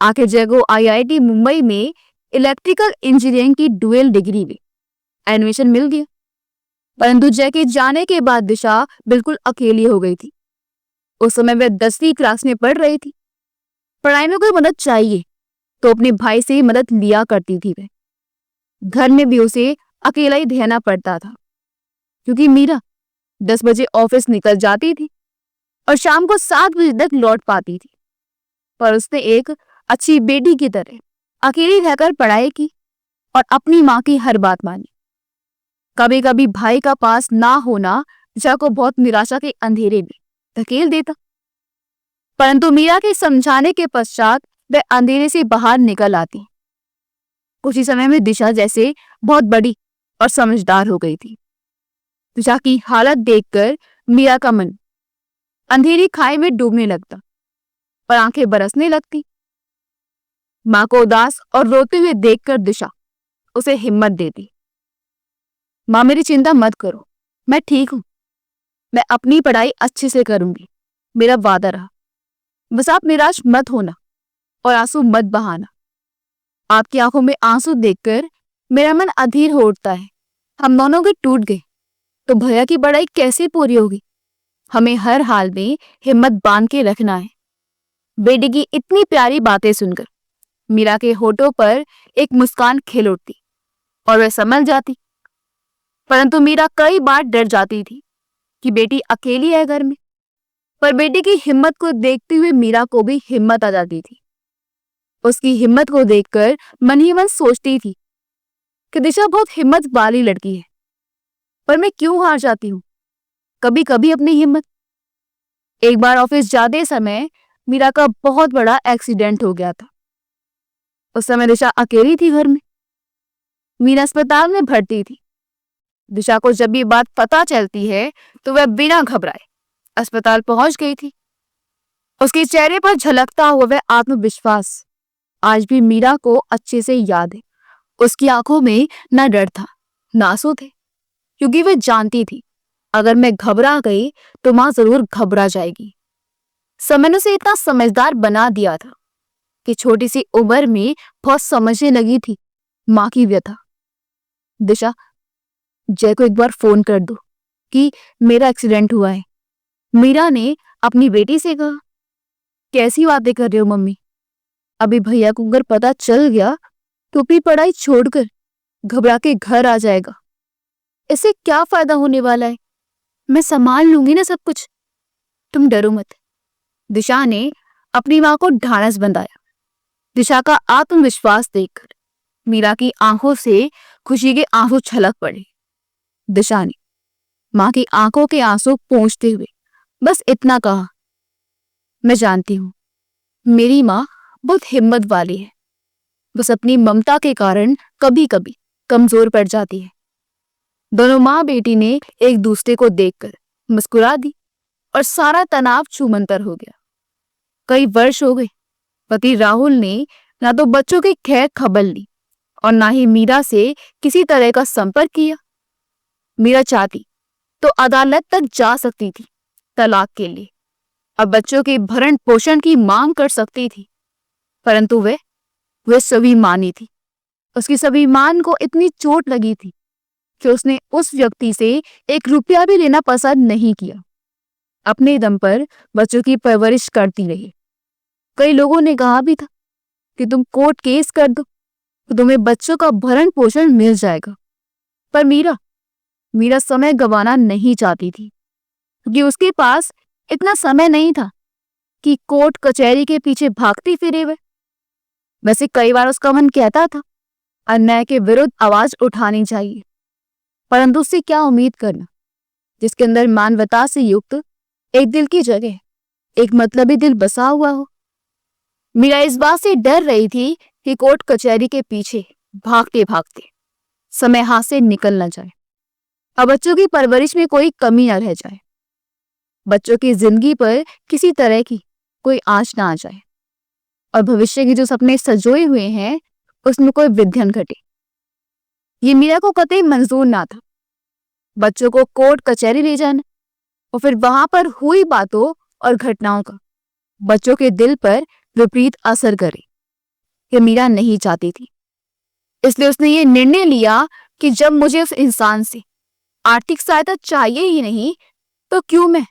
आखिर जय को IIT मुंबई में इलेक्ट्रिकल इंजीनियरिंग की डुअल डिग्री में एडमिशन मिल गया। परंतु जय के जाने के बाद दिशा बिल्कुल अकेली हो गई थी। उस समय वह 10वीं क्लास में पढ़ रही थी। पढ़ाई में कोई मदद चाहिए तो अपने भाई से मदद लिया करती थी वह। घर में भी उसे अकेला ही रहना पड़ता था क्योंकि मीरा 10 बजे ऑफिस निकल जाती थी और शाम को 7 बजे तक लौट पाती थी। पर उसने एक अच्छी बेटी की तरह अकेली रहकर पढ़ाई की और अपनी माँ की हर बात मानी। कभी कभी भाई का पास ना होना दिशा को बहुत निराशा के अंधेरे में धकेल देता। परंतु मीरा के समझाने के पश्चात वह अंधेरे से बाहर निकल आती। कुछ ही समय में दिशा जैसे बहुत बड़ी और समझदार हो गई थी। दिशा की हालत देखकर मीरा का मन अंधेरी खाई में डूबने लगता और आंखें बरसने लगती। मां को उदास और रोते हुए देखकर दिशा उसे हिम्मत देती। मां, मेरी चिंता मत करो, मैं ठीक हूं। मैं अपनी पढ़ाई अच्छे से करूंगी, मेरा वादा रहा। बस आप निराश मत होना और आंसू मत बहाना। आपकी आंखों में आंसू देखकर मेरा मन अधीर हो उठता है। हम दोनों के टूट गए तो भैया की पढ़ाई कैसे पूरी होगी? हमें हर हाल में हिम्मत बांध के रखना है। बेटी की इतनी प्यारी बातें सुनकर मीरा के होठों पर एक मुस्कान खिल उठती और वह संभल जाती। परंतु मीरा कई बार डर जाती थी कि बेटी अकेली है घर में। पर बेटी की हिम्मत को देखते हुए मीरा को भी हिम्मत आ जाती थी। उसकी हिम्मत को देखकर मन ही मन सोचती थी कि दिशा बहुत हिम्मत वाली लड़की है, पर मैं क्यों हार जाती हूँ कभी कभी अपनी हिम्मत। एक बार ऑफिस जाते समय मीरा का बहुत बड़ा एक्सीडेंट हो गया था। उस समय दिशा अकेली थी घर में। मीरा अस्पताल में भर्ती थी। दिशा को जब ये बात पता चलती है तो वह बिना घबराए अस्पताल पहुंच गई थी। उसके चेहरे पर झलकता हुआ वह आत्मविश्वास आज भी मीरा को अच्छे से याद है। उसकी आंखों में ना डर था ना आंसू थे, क्योंकि वह जानती थी अगर मैं घबरा गई तो मां जरूर घबरा जाएगी। समय ने उसे इतना समझदार बना दिया था कि छोटी सी उम्र में बहुत समझने लगी थी मां की व्यथा। दिशा, जय को एक बार फोन कर दो कि मेरा एक्सीडेंट हुआ है, मीरा ने अपनी बेटी से कहा। कैसी बातें कर रहे हो मम्मी? अभी भैया को अगर पता चल गया तो अपनी पढ़ाई छोड़कर घबरा के घर आ जाएगा। इससे क्या फायदा होने वाला है? मैं संभाल लूंगी ना सब कुछ, तुम डरो मत। दिशा ने अपनी मां को ढांढस बंधाया। दिशा का आत्मविश्वास देखकर मीरा की आंखों से खुशी के आंसू छलक पड़े। दिशा ने मां की आंखों के आंसू पोंछते हुए बस इतना कहा, मैं जानती हूं मेरी मां बहुत हिम्मत वाली है, बस अपनी ममता के कारण कभी कभी कमजोर पड़ जाती है। दोनों मां बेटी ने एक दूसरे को देखकर मुस्कुरा दी और सारा तनाव छूमंतर हो गया। कई वर्ष हो गए, पति राहुल ने ना तो बच्चों की खैर खबर ली और ना ही मीरा से किसी तरह का संपर्क किया। मीरा चाहती तो अदालत तक जा सकती थी तलाक के लिए और बच्चों के भरण पोषण की मांग कर सकती थी, परंतु वह स्वाभिमानी थी। उसकी स्वाभिमान को इतनी चोट लगी थी कि उसने उस व्यक्ति से 1 रुपया भी लेना पसंद नहीं किया। अपने दम पर बच्चों की परवरिश करती रही। कई लोगों ने कहा भी था कि तुम कोर्ट केस कर दो तो तुम्हें बच्चों का भरण पोषण मिल जाएगा, पर मीरा समय गंवाना नहीं चाहती थी, क्योंकि उसके पास इतना समय नहीं था कि कोर्ट कचहरी के पीछे भागती फिरे हुए। वैसे कई बार उसका मन कहता था अन्याय के विरुद्ध आवाज उठानी चाहिए, परंतु उससे क्या उम्मीद करना जिसके अंदर मानवता से युक्त एक दिल की जगह एक मतलबी दिल बसा हुआ हो। मीरा इस बात से डर रही थी कि कोर्ट कचहरी के पीछे भागते भागते समय हाथ से निकल न जाए और बच्चों की परवरिश में कोई कमी न रह जाए, बच्चों की जिंदगी पर किसी तरह की कोई आंच ना आ जाए और भविष्य के जो सपने सजोए हुए हैं उसमें कोई विघ्न घटे। ये मीरा को कतई मंजूर ना था। बच्चों को कोर्ट कचहरी ले जाना और फिर वहां पर हुई बातों और घटनाओं का बच्चों के दिल पर विपरीत असर करे, ये मीरा नहीं चाहती थी। इसलिए उसने ये निर्णय लिया कि जब मुझे उस इंसान से आर्थिक सहायता चाहिए ही नहीं तो क्यों मैं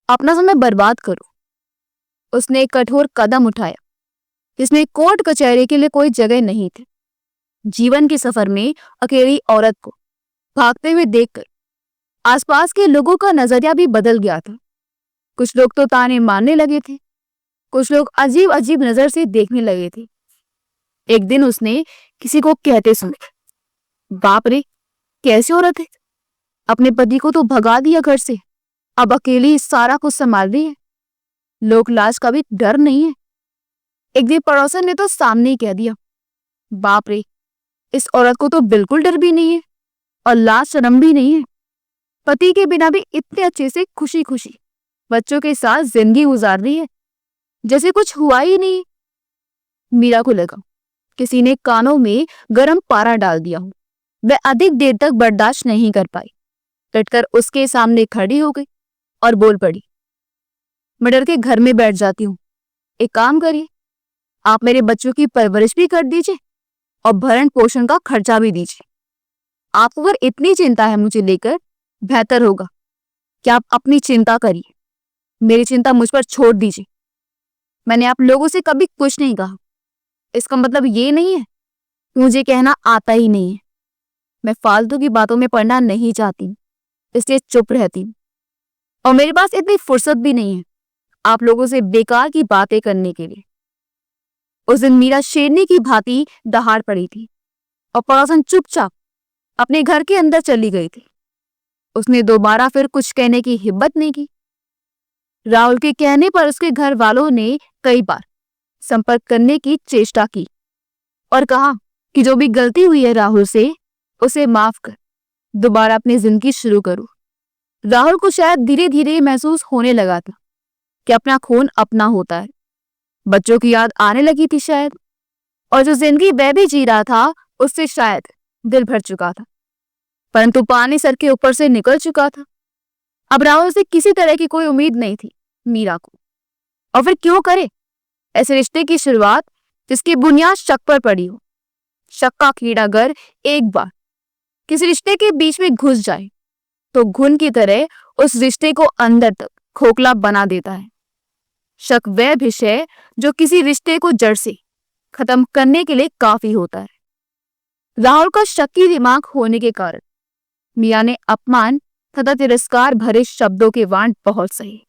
अपना समय बर्बाद करूं। उसने एक कठोर कदम उठाया जिसमें कोर्ट कचहरी के लिए कोई जगह नहीं थी। जीवन के सफर में अकेली औरत को भागते हुए देखकर आसपास के लोगों का नजरिया भी बदल गया था। कुछ लोग तो ताने मारने लगे थे, कुछ लोग अजीब अजीब नजर से देखने लगे थे। एक दिन उसने किसी को कहते सुना, बाप रे कैसी औरत है, अपने पति को तो भगा दिया घर से, अब अकेली सारा कुछ संभाल रही है, लोक लाज का भी डर नहीं है। एक दिन पड़ोसन ने तो सामने ही कह दिया, बाप रे इस औरत को तो बिल्कुल डर भी नहीं है और लाज शर्म भी नहीं है, पति के बिना भी इतने अच्छे से खुशी खुशी बच्चों के साथ जिंदगी गुजार रही है जैसे कुछ हुआ ही नहीं। मीरा को लगा किसी ने कानों में गर्म पारा डाल दिया हो। वह अधिक देर तक बर्दाश्त नहीं कर पाई, डटकर उसके सामने खड़ी हो गई और बोल पड़ी, मैं डर के घर में बैठ जाती हूँ, एक काम करिए आप मेरे बच्चों की परवरिश भी कर दीजिए और भरण पोषण का खर्चा भी दीजिए। आपको अगर इतनी चिंता है मुझे लेकर, बेहतर होगा कि आप अपनी चिंता करिए, मेरी चिंता मुझ पर छोड़ दीजिए। मैंने आप लोगों से कभी कुछ नहीं कहा, इसका मतलब ये नहीं है कि मुझे कहना आता ही नहीं है। मैं फालतू की बातों में पड़ना नहीं चाहती, इसलिए चुप रहती हूँ। और मेरे पास इतनी फुर्सत भी नहीं है आप लोगों से बेकार की बातें करने के लिए। उस दिन मीरा शेरनी की भांति दहाड़ पड़ी थी और पड़ोसन चुपचाप अपने घर के अंदर चली गई थी। उसने दोबारा फिर कुछ कहने की हिम्मत नहीं की। राहुल के कहने पर उसके घर वालों ने कई बार संपर्क करने की चेष्टा की और कहा कि जो भी गलती हुई है राहुल से उसे माफ कर, दोबारा अपनी जिंदगी शुरू करो। राहुल को शायद धीरे धीरे महसूस होने लगा था कि अपना खून अपना होता है। बच्चों की याद आने लगी थी शायद, और जो जिंदगी वह भी जी रहा था उससे शायद दिल भर चुका था, परंतु पानी सर के ऊपर से निकल चुका था। अब राहुल से किसी तरह की कोई उम्मीद नहीं थी मीरा को, और फिर क्यों करे ऐसे रिश्ते की शुरुआत जिसकी बुनियाद शक पर पड़ी हो। शक का कीड़ा अगर एक बार किसी रिश्ते के बीच में घुस जाए तो घुन की तरह उस रिश्ते को अंदर तक खोखला बना देता है। शक वह विषय जो किसी रिश्ते को जड़ से खत्म करने के लिए काफी होता है। राहुल का शक्की दिमाग होने के कारण मिया ने अपमान तथा तिरस्कार भरे शब्दों के वाण बहुत सही।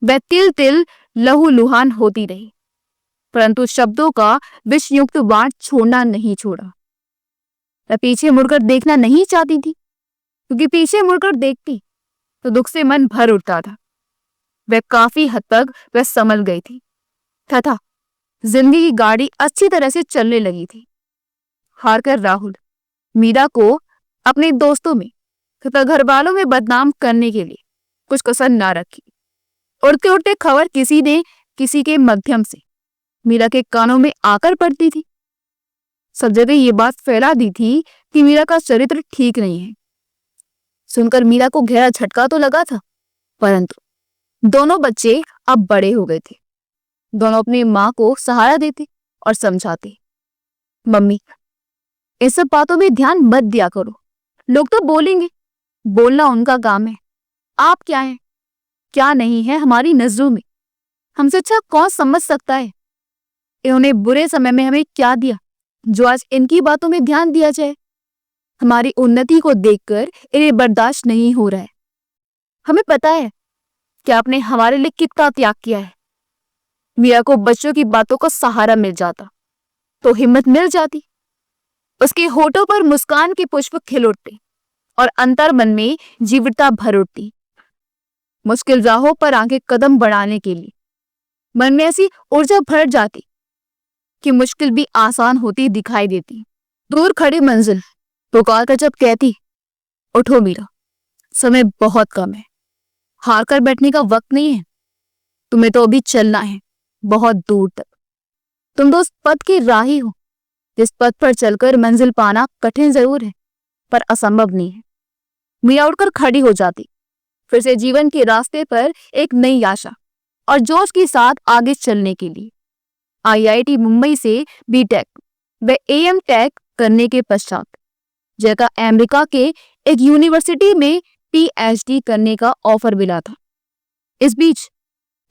वह तिल तिल लहूलुहान होती रही, परंतु शब्दों का विषयुक्त वाण छोड़ना नहीं छोड़ा। वह पीछे मुड़कर देखना नहीं चाहती थी, क्योंकि पीछे मुड़कर देखती तो दुख से मन भर उठता था। वह काफी हद तक वह संभल गई थी तथा जिंदगी की गाड़ी अच्छी तरह से चलने लगी थी। हारकर राहुल मीरा को अपने दोस्तों में तथा घर वालों में बदनाम करने के लिए कुछ कसर ना रखी। उड़ते उड़ते खबर किसी ने किसी के माध्यम से मीरा के कानों में आकर पड़ती थी। सब जगह ये बात फैला दी थी कि मीरा का चरित्र ठीक नहीं है। सुनकर मीरा को गहरा झटका तो लगा था, परंतु दोनों बच्चे अब बड़े हो गए थे। दोनों अपनी माँ को सहारा देते और समझाते, मम्मी इन सब बातों में ध्यान मत दिया करो, लोग तो बोलेंगे, बोलना उनका काम है। आप क्या हैं, क्या नहीं है हमारी नजरों में, हमसे अच्छा कौन समझ सकता है। इन्होंने बुरे समय में हमें क्या दिया जो आज इनकी बातों में ध्यान दिया जाए। हमारी उन्नति को देखकर इन्हें बर्दाश्त नहीं हो रहा है। हमें पता है कि आपने हमारे लिए कितना त्याग किया है। मीरा को बच्चों की बातों का सहारा मिल जाता तो हिम्मत मिल जाती। उसके होठों पर मुस्कान के पुष्प खिल उठते और अंतर मन में जीवटता भर उठती। मुश्किल राहों पर आगे कदम बढ़ाने के लिए मन में ऐसी ऊर्जा भर जाती कि मुश्किल भी आसान होती दिखाई देती। दूर खड़ी मंजिल पुकार कर जब कहती, उठो मीरा, समय बहुत कम है, हार कर बैठने का वक्त नहीं है, तुम्हें तो अभी चलना है बहुत दूर तक। तुम तो उस पथ की राही हो जिस पथ पर चलकर मंजिल पाना कठिन जरूर है पर असंभव नहीं है। मीरा उठकर खड़ी हो जाती, फिर से जीवन के रास्ते पर एक नई आशा और जोश के साथ आगे चलने के लिए। आईआईटी मुंबई से बीटेक व एएम टेक करने के पश्चात जगह अमेरिका के एक यूनिवर्सिटी में पीएचडी करने का ऑफर मिला था। इस बीच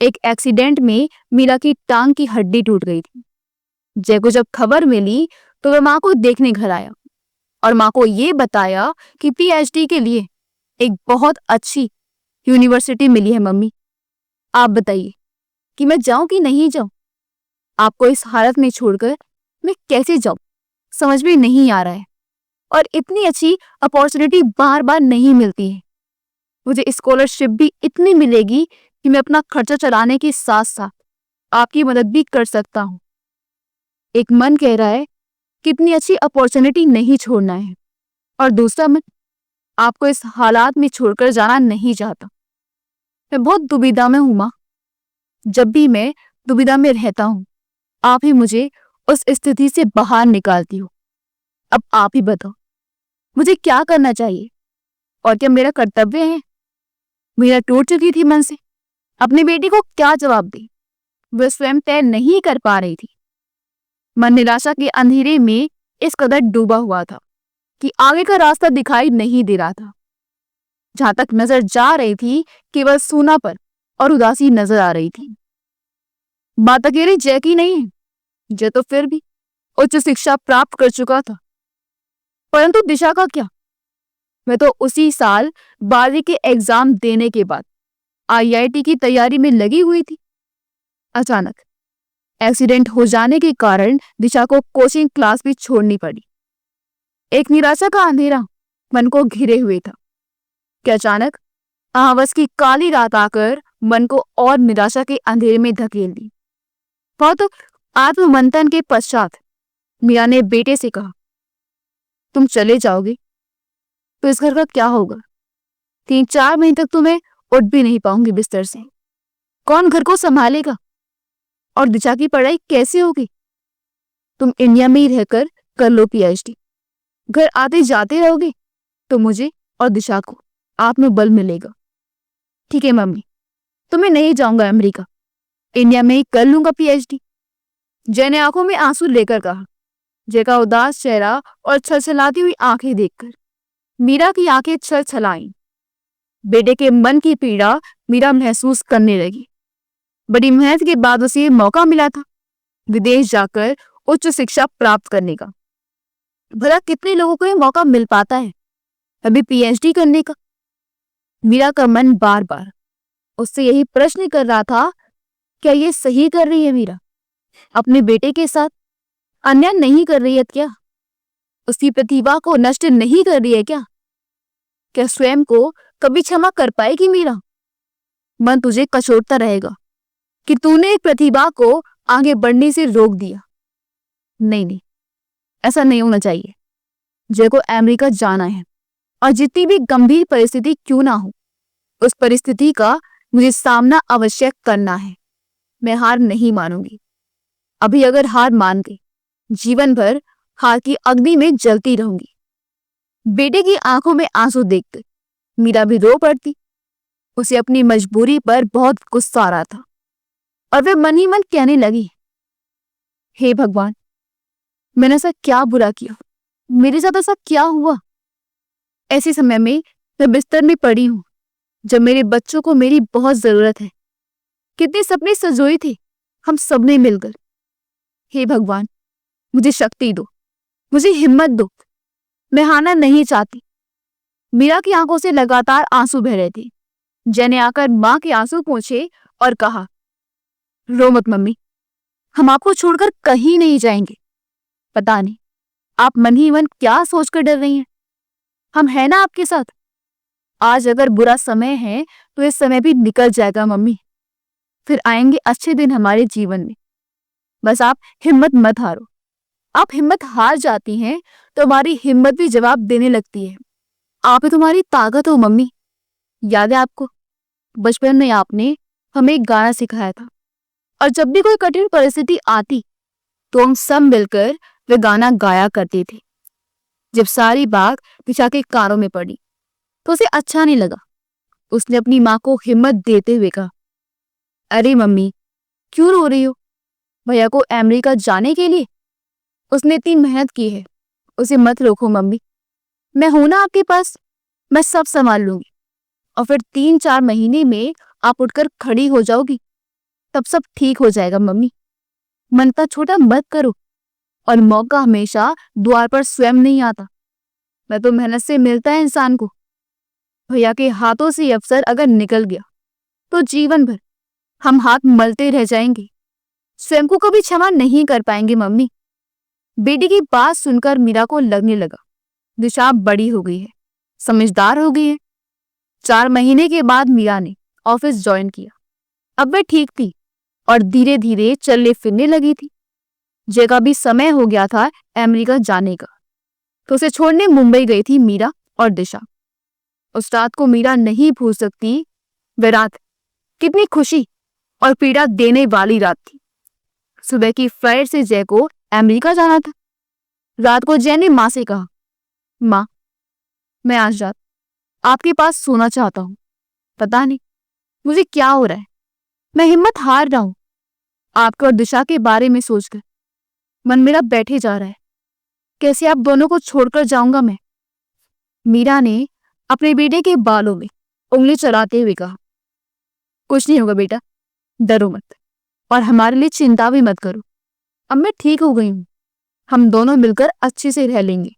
एक एक्सीडेंट में मीरा की टांग की हड्डी टूट गई थी। जय को जब खबर मिली तो वह माँ को देखने घर आया और माँ को ये बताया कि पीएचडी के लिए एक बहुत अच्छी यूनिवर्सिटी मिली है। मम्मी आप बताइए कि मैं जाऊं कि नहीं जाऊं, आपको इस हालत में छोड़कर मैं कैसे जाऊं, समझ में नहीं आ रहा है। और इतनी अच्छी अपॉर्चुनिटी बार बार नहीं मिलती है। मुझे स्कॉलरशिप भी इतनी मिलेगी कि मैं अपना खर्चा चलाने के साथ साथ आपकी मदद भी कर सकता हूँ। एक मन कह रहा है कि इतनी अच्छी अपॉर्चुनिटी नहीं छोड़ना है, और दूसरा मन आपको इस हालात में छोड़कर जाना नहीं चाहता। मैं बहुत दुविधा में हूं माँ। जब भी मैं दुविधा में रहता हूं आप ही मुझे उस स्थिति से बाहर निकालती हो। अब आप ही बताओ मुझे क्या करना चाहिए और क्या मेरा कर्तव्य है। मीरा टूट चुकी थी मन से। अपनी बेटी को क्या जवाब दे, वह स्वयं तय नहीं कर पा रही थी। मन निराशा के अंधेरे में इस कदर डूबा हुआ था कि आगे का रास्ता दिखाई नहीं दे रहा था। जहां तक नजर जा रही थी केवल सूनापन और उदासी नजर आ रही थी। बात अकेले जय की नहीं है। जो तो फिर भी उच्च शिक्षा प्राप्त कर चुका था, परंतु दिशा का क्या? मैं तो उसी साल 12वीं के एग्जाम देने के बाद आईआईटी की तैयारी में लगी हुई थी। अचानक एक्सीडेंट हो जाने के कारण दिशा को कोचिंग क्लास भी छोड़नी पड़ी। एक निराशा का अंधेरा मन को घिरे हुए था कि अचानक अमावस की काली रात आकर मन को और निराशा के अंधेरे में धकेल दी। बहुत आत्ममंथन के पश्चात मीरा ने बेटे से कहा, तुम चले जाओगे तो इस घर का क्या होगा? 3-4 महीने तक तुम्हें उठ भी नहीं पाऊंगी बिस्तर से। कौन घर को संभालेगा? और दिशा की पढ़ाई कैसे होगी? तुम इंडिया में ही रहकर कर लो पीएचडी। घर आते जाते रहोगे तो मुझे और दिशा को आत्मबल मिलेगा। ठीक है मम्मी, तो मैं नहीं जाऊंगा अमेरिका, इंडिया में ही कर लूंगा पीएचडी। जय ने आंखों में आंसू लेकर कहा। जय का उदास चेहरा और छलछलाती हुई आंखें देखकर मीरा की आंखें छलछलाईं। बेटे के मन की पीड़ा मीरा महसूस करने लगी। बड़ी मेहनत के बाद उसे मौका मिला था विदेश जाकर उच्च शिक्षा प्राप्त करने का। भला कितने लोगों को यह मौका मिल पाता है अभी पीएचडी करने का? मीरा का मन बार बार उससे यही प्रश्न कर रहा था, क्या ये सही कर रही है मीरा? अपने बेटे के साथ अन्याय नहीं कर रही है क्या? उसकी प्रतिभा को नष्ट नहीं कर रही है क्या? क्या स्वयं को कभी क्षमा कर पाएगी मीरा? मन तुझे कचोटता रहेगा कि तूने एक प्रतिभा को आगे बढ़ने से रोक दिया। नहीं, ऐसा नहीं होना चाहिए। जय को अमेरिका जाना है और जितनी भी गंभीर परिस्थिति क्यों ना हो, उस परिस्थिति का मुझे सामना अवश्य करना है। मैं हार नहीं मानूंगी। अभी अगर हार मान गई, जीवन भर हार की अग्नि में जलती रहूंगी। बेटे की आंखों में आंसू देखकर मीरा भी रो पड़ती। उसे अपनी मजबूरी पर बहुत गुस्सा आ रहा था और वह मन ही मन कहने लगी, हे भगवान, मैंने ऐसा क्या बुरा किया? मेरे साथ ऐसा क्या हुआ? ऐसे समय में मैं बिस्तर में पड़ी हूं जब मेरे बच्चों को मेरी बहुत जरूरत है। कितने सपने सजोए थे हम सबने मिलकर। हे भगवान, मुझे शक्ति दो, मुझे हिम्मत दो। मैं हारना नहीं चाहती। मीरा की आंखों से लगातार आंसू बह रहे थे। जय ने आकर मां के आंसू पोंछे और कहा, रो मत मम्मी, हम आपको छोड़कर कहीं नहीं जाएंगे। पता नहीं आप मन ही मन क्या सोचकर डर रही हैं। हम हैं ना आपके साथ। आज अगर बुरा समय है तो इस समय भी निकल जाएगा मम्मी, फिर आएंगे अच्छे दिन हमारे जीवन में। बस आप हिम्मत मत हारो। आप हिम्मत हार जाती हैं तो हमारी हिम्मत भी जवाब देने लगती है। आप ही तुम्हारी ताकत हो मम्मी। याद है आपको, बचपन में आपने हमें एक गाना सिखाया था और जब भी कोई कठिन परिस्थिति आती तो हम सब मिलकर वह गाना गाया करते थे। जब सारी बात दिशा के कानों में पड़ी तो उसे अच्छा नहीं लगा। उसने अपनी माँ को हिम्मत देते हुए कहा, अरे मम्मी, क्यों रो रही हो? भैया को अमेरिका जाने के लिए? उसने इतनी मेहनत की है, उसे मत रोको मम्मी। मैं हूं ना आपके पास, मैं सब संभाल लूंगी। और फिर 3-4 महीने में आप उठकर खड़ी हो जाओगी, तब सब ठीक हो जाएगा मम्मी। मन का छोटा मत करो और मौका हमेशा द्वार पर स्वयं नहीं आता। मैं तो मेहनत से मिलता है इंसान को। भैया के हाथों से अवसर अगर निकल गया तो जीवन भर हम हाथ मलते रह जाएंगे, स्वयं को कभी क्षमा नहीं कर पाएंगे मम्मी। बेटी की बात सुनकर मीरा को लगने लगा दिशा बड़ी हो गई है, समझदार हो गई है। 4 महीने के बाद मीरा ने ऑफिस ज्वाइन किया। अब वह ठीक थी और धीरे धीरे चलने फिरने लगी थी। जय का भी समय हो गया था अमेरिका जाने का, तो उसे छोड़ने मुंबई गई थी मीरा और दिशा। उस रात को मीरा नहीं भूल सकती। वह रात कितनी खुशी और पीड़ा देने वाली रात थी। सुबह की फ्लाइट से जय को अमेरिका जाना था। रात को जय ने माँ से कहा, माँ, मैं आज रात आपके पास सोना चाहता हूँ। पता नहीं मुझे क्या हो रहा है, मैं हिम्मत हार रहा हूँ। आपके और दिशा के बारे में सोचकर मन मेरा बैठे जा रहा है। कैसे आप दोनों को छोड़कर जाऊंगा मैं? मीरा ने अपने बेटे के बालों में उंगली चलाते हुए कहा, कुछ नहीं होगा बेटा, डरो मत और हमारे लिए चिंता भी मत करो। अब मैं ठीक हो गई हूँ, हम दोनों मिलकर अच्छे से रह लेंगे।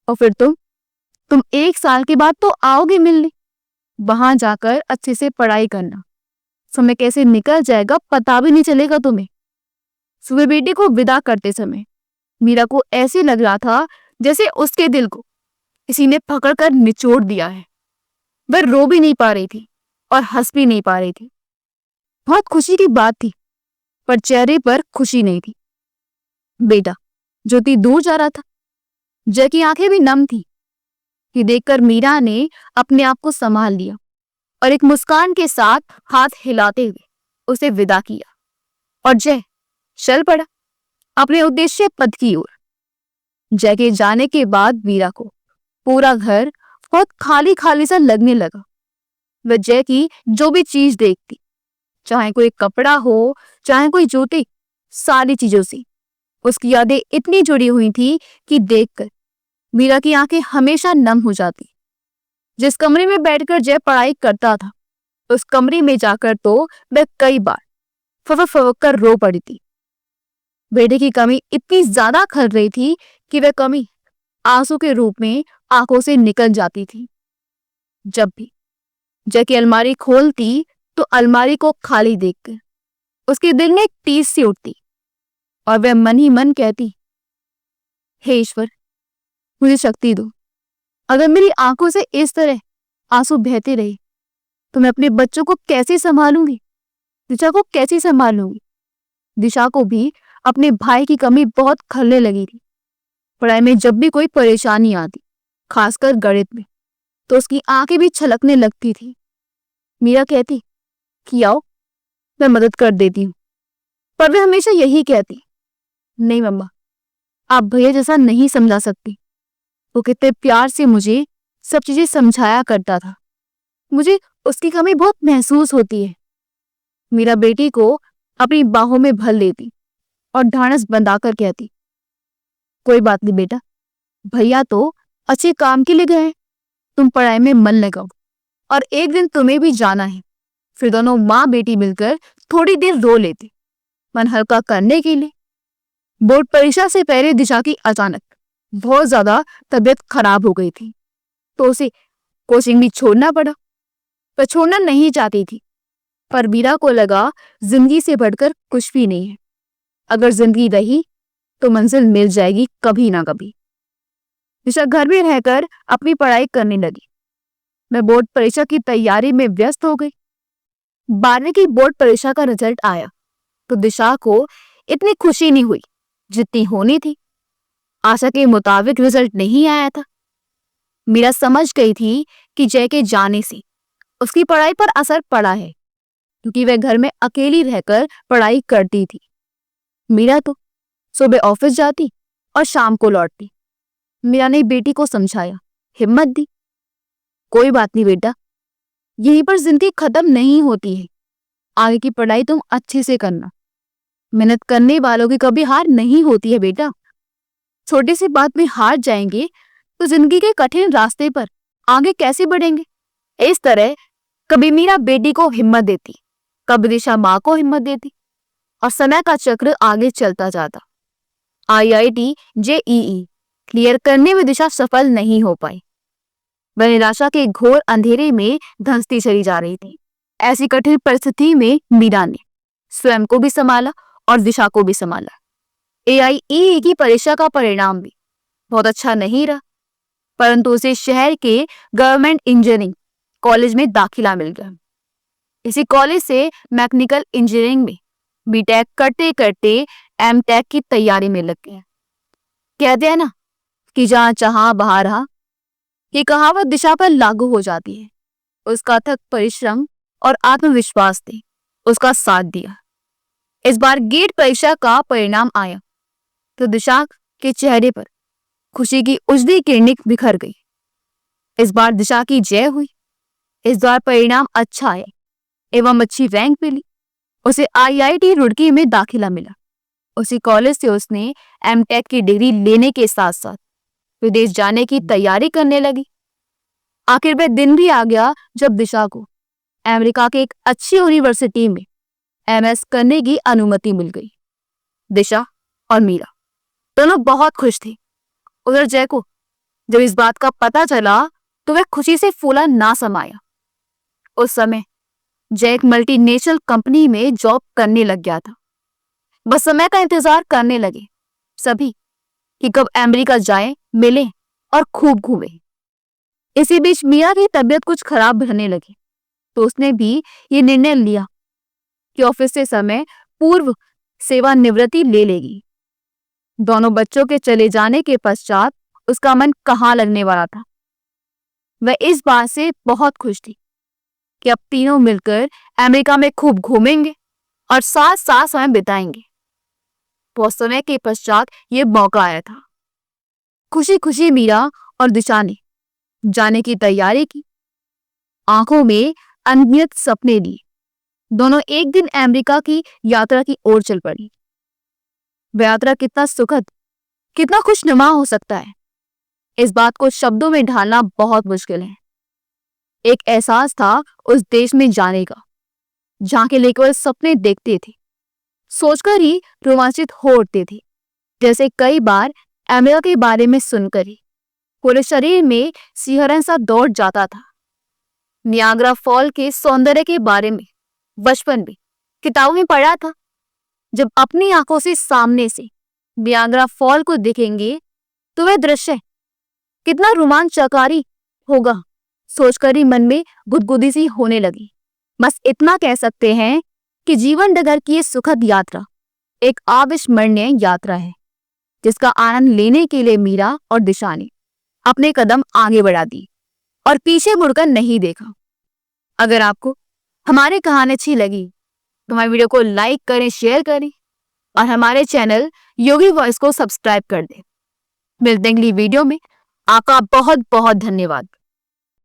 और फिर तुम 1 साल के बाद तो आओगे मिलने, वहां जाकर अच्छे से पढ़ाई करना। समय कैसे निकल जाएगा पता भी नहीं चलेगा तुम्हें। सुबह बेटे को विदा करते समय मीरा को ऐसे लग रहा था जैसे उसके दिल को किसी ने पकड़कर निचोड़ दिया है। वह रो भी नहीं पा रही थी और हंस भी नहीं पा रही थी। बहुत खुशी की बात थी, पर चेहरे पर खुशी नहीं थी। बेटा ज्योति दूर जा रहा था। जय की आंखें भी नम थी। ये देखकर मीरा ने अपने आप को संभाल लिया और एक मुस्कान के साथ हाथ हिलाते हुए उसे विदा किया और जय चल पड़ा अपने उद्देश्य पथ की ओर। जय के जाने के बाद मीरा को पूरा घर बहुत खाली खाली सा लगने लगा। वह जय की जो भी चीज देखती, चाहे कोई कपड़ा हो चाहे कोई जूते, सारी चीजों से उसकी यादें इतनी जुड़ी हुई थी कि देखकर मीरा की आंखें हमेशा नम हो जाती। जिस कमरे में बैठकर जय पढ़ाई करता था, उस कमरे में जाकर तो वह कई बार फवक फवक कर रो पड़ी थी। बेटे की कमी इतनी ज्यादा खल रही थी कि वह कमी आंसू के रूप में आंखों से निकल जाती थी। जब भी जय की अलमारी खोलती तो अलमारी को खाली देखकर उसके दिल में एक टीस सी उठती और वह मन ही मन कहती, हे ईश्वर मुझे शक्ति दो। अगर मेरी आंखों से इस तरह आंसू बहते रहे तो मैं अपने बच्चों को कैसे संभालूंगी, दिशा को कैसे संभालूंगी। दिशा को भी अपने भाई की कमी बहुत खलने लगी थी। पढ़ाई में जब भी कोई परेशानी आती, खासकर गणित में, तो उसकी आंखें भी छलकने लगती थी। मीरा कहती कि आओ मैं मदद कर देती हूँ, पर वह हमेशा यही कहती, नहीं मम्मा आप भैया जैसा नहीं समझा सकती। वो कितने प्यार से मुझे सब चीजें समझाया करता था, मुझे उसकी कमी बहुत महसूस होती है। मीरा बेटी को अपनी बाहों में भर लेती और ढाढ़स बंधाकर कहती, कोई बात नहीं बेटा, भैया तो अच्छे काम के लिए गए हैं, तुम पढ़ाई में मन लगाओ और एक दिन तुम्हें भी जाना है। फिर दोनों माँ बेटी मिलकर थोड़ी देर रो लेते, मन हल्का करने के लिए। बोर्ड परीक्षा से पहले दिशा की अचानक बहुत ज्यादा तबीयत खराब हो गई थी, तो उसे कोचिंग भी छोड़ना पड़ा। वह छोड़ना नहीं चाहती थी, पर मीरा को लगा जिंदगी से बढ़कर कुछ भी नहीं है। अगर जिंदगी रही तो मंजिल मिल जाएगी कभी ना कभी। दिशा घर में रहकर अपनी पढ़ाई करने लगी। मैं बोर्ड परीक्षा की तैयारी में व्यस्त हो गई। 12वीं की बोर्ड परीक्षा का रिजल्ट आया तो दिशा को इतनी खुशी नहीं हुई जितनी होनी थी। आशा के मुताबिक रिजल्ट नहीं आया था। मीरा समझ गई थी कि जय के जाने से उसकी पढ़ाई पर असर पड़ा है, क्योंकि वह घर में अकेली रहकर पढ़ाई करती थी। मीरा तो सुबह ऑफिस जाती और शाम को लौटती। मीरा ने बेटी को समझाया, हिम्मत दी, कोई बात नहीं बेटा, यहीं पर जिंदगी खत्म नहीं होती है। आगे की पढ़ाई तुम अच्छे से करना। मेहनत करने वालों की कभी हार नहीं होती है बेटा। छोटी सी बात में हार जाएंगे तो जिंदगी के कठिन रास्ते पर आगे कैसे बढ़ेंगे। इस तरह कभी मीरा बेटी को हिम्मत देती, कभी दिशा माँ को हिम्मत देती और समय का चक्र आगे चलता जाता। IIT JEE क्लियर करने में दिशा सफल नहीं हो पाई। वह निराशा के घोर अंधेरे में धंसती चली जा रही थी। ऐसी कठिन परिस्थिति में मीरा ने स्वयं को भी संभाला और दिशा को भी संभाला। AIEE की परीक्षा का परिणाम भी बहुत अच्छा नहीं रहा, परंतु उसे शहर के गवर्नमेंट इंजीनियरिंग कॉलेज में दाखिला मिल गया। इसी कॉलेज से मैकेनिकल इंजीनियरिंग में बीटेक करते करते एमटेक की तैयारी में लग गया। कहते हैं ना कि जहां चाहा वहां रहा, ये कहावत दिशा पर लागू हो जाती है। उसका अथक परिश्रम और आत्मविश्वास ने उसका साथ दिया। इस बार गेट परीक्षा का परिणाम आया तो दिशा के चेहरे पर खुशी की उजली किरणें बिखर गई। इस बार दिशा की जय हुई। इस बार परिणाम अच्छा आया एवं अच्छी रैंक मिली। उसे IIT रुड़की में दाखिला मिला। उसी कॉलेज से उसने एमटेक की डिग्री लेने के साथ साथ विदेश जाने की तैयारी करने लगी। आखिर वह दिन भी आ गया जब दिशा को अमेरिका के एक अच्छी यूनिवर्सिटी में MS करने की अनुमति मिल गई। दिशा और मीरा दोनों बहुत खुश थे। उधर जय को जब इस बात का पता चला तो वह खुशी से फूला ना समाया। उस समय जय एक मल्टीनेशनल कंपनी में जॉब करने लग गया था। बस समय का इंतजार करने लगे सभी कि कब अमेरिका जाए, मिले और खूब घूमे। इसी बीच मीरा की तबीयत कुछ खराब रहने लगी तो उसने भी ये निर्णय लिया कि ऑफिस से समय पूर्व सेवानिवृत्ति ले लेगी। दोनों बच्चों के चले जाने के पश्चात उसका मन कहाँ लगने वाला था। वह इस बात से बहुत खुश थी कि अब तीनों मिलकर अमेरिका में खूब घूमेंगे और साथ साथ समय बिताएंगे। बहुत समय के पश्चात ये मौका आया था। खुशी खुशी मीरा और दिशा ने जाने की तैयारी की। आंखों में अनगिनत सपने लिए दोनों एक दिन अमेरिका की यात्रा की ओर चल पड़ी। वह यात्रा कितना सुखद, कितना खुशनुमा हो सकता है, इस बात को शब्दों में ढालना बहुत मुश्किल है। एक एहसास था उस देश में जाने का जहां के लिए केवल सपने देखते थे, सोचकर ही रोमांचित हो उठते थे। जैसे कई बार अमेरिका के बारे में सुनकर ही पूरे शरीर में सिहरन सा दौड़ जाता था। नियाग्रा फॉल के सौंदर्य के बारे में बचपन में किताबों में पढ़ा था। जब अपनी आंखों से सामने से नियाग्रा फॉल को देखेंगे तो वह दृश्य कितना रोमांचकारी होगा, सोचकर ही मन में गुदगुदी सी होने लगी। बस इतना कह सकते हैं कि जीवन डगर की ये सुखद यात्रा एक अविस्मरणीय यात्रा है जिसका आनंद लेने के लिए मीरा और दिशा ने अपने कदम आगे बढ़ा दी और पीछे मुड़कर नहीं देखा। अगर आपको हमारी कहानी अच्छी लगी तो हमारे वीडियो को लाइक करें, शेयर करें और हमारे चैनल योगी वॉइस को सब्सक्राइब कर दें। मिलते हैं अगली वीडियो में। आपका बहुत बहुत धन्यवाद।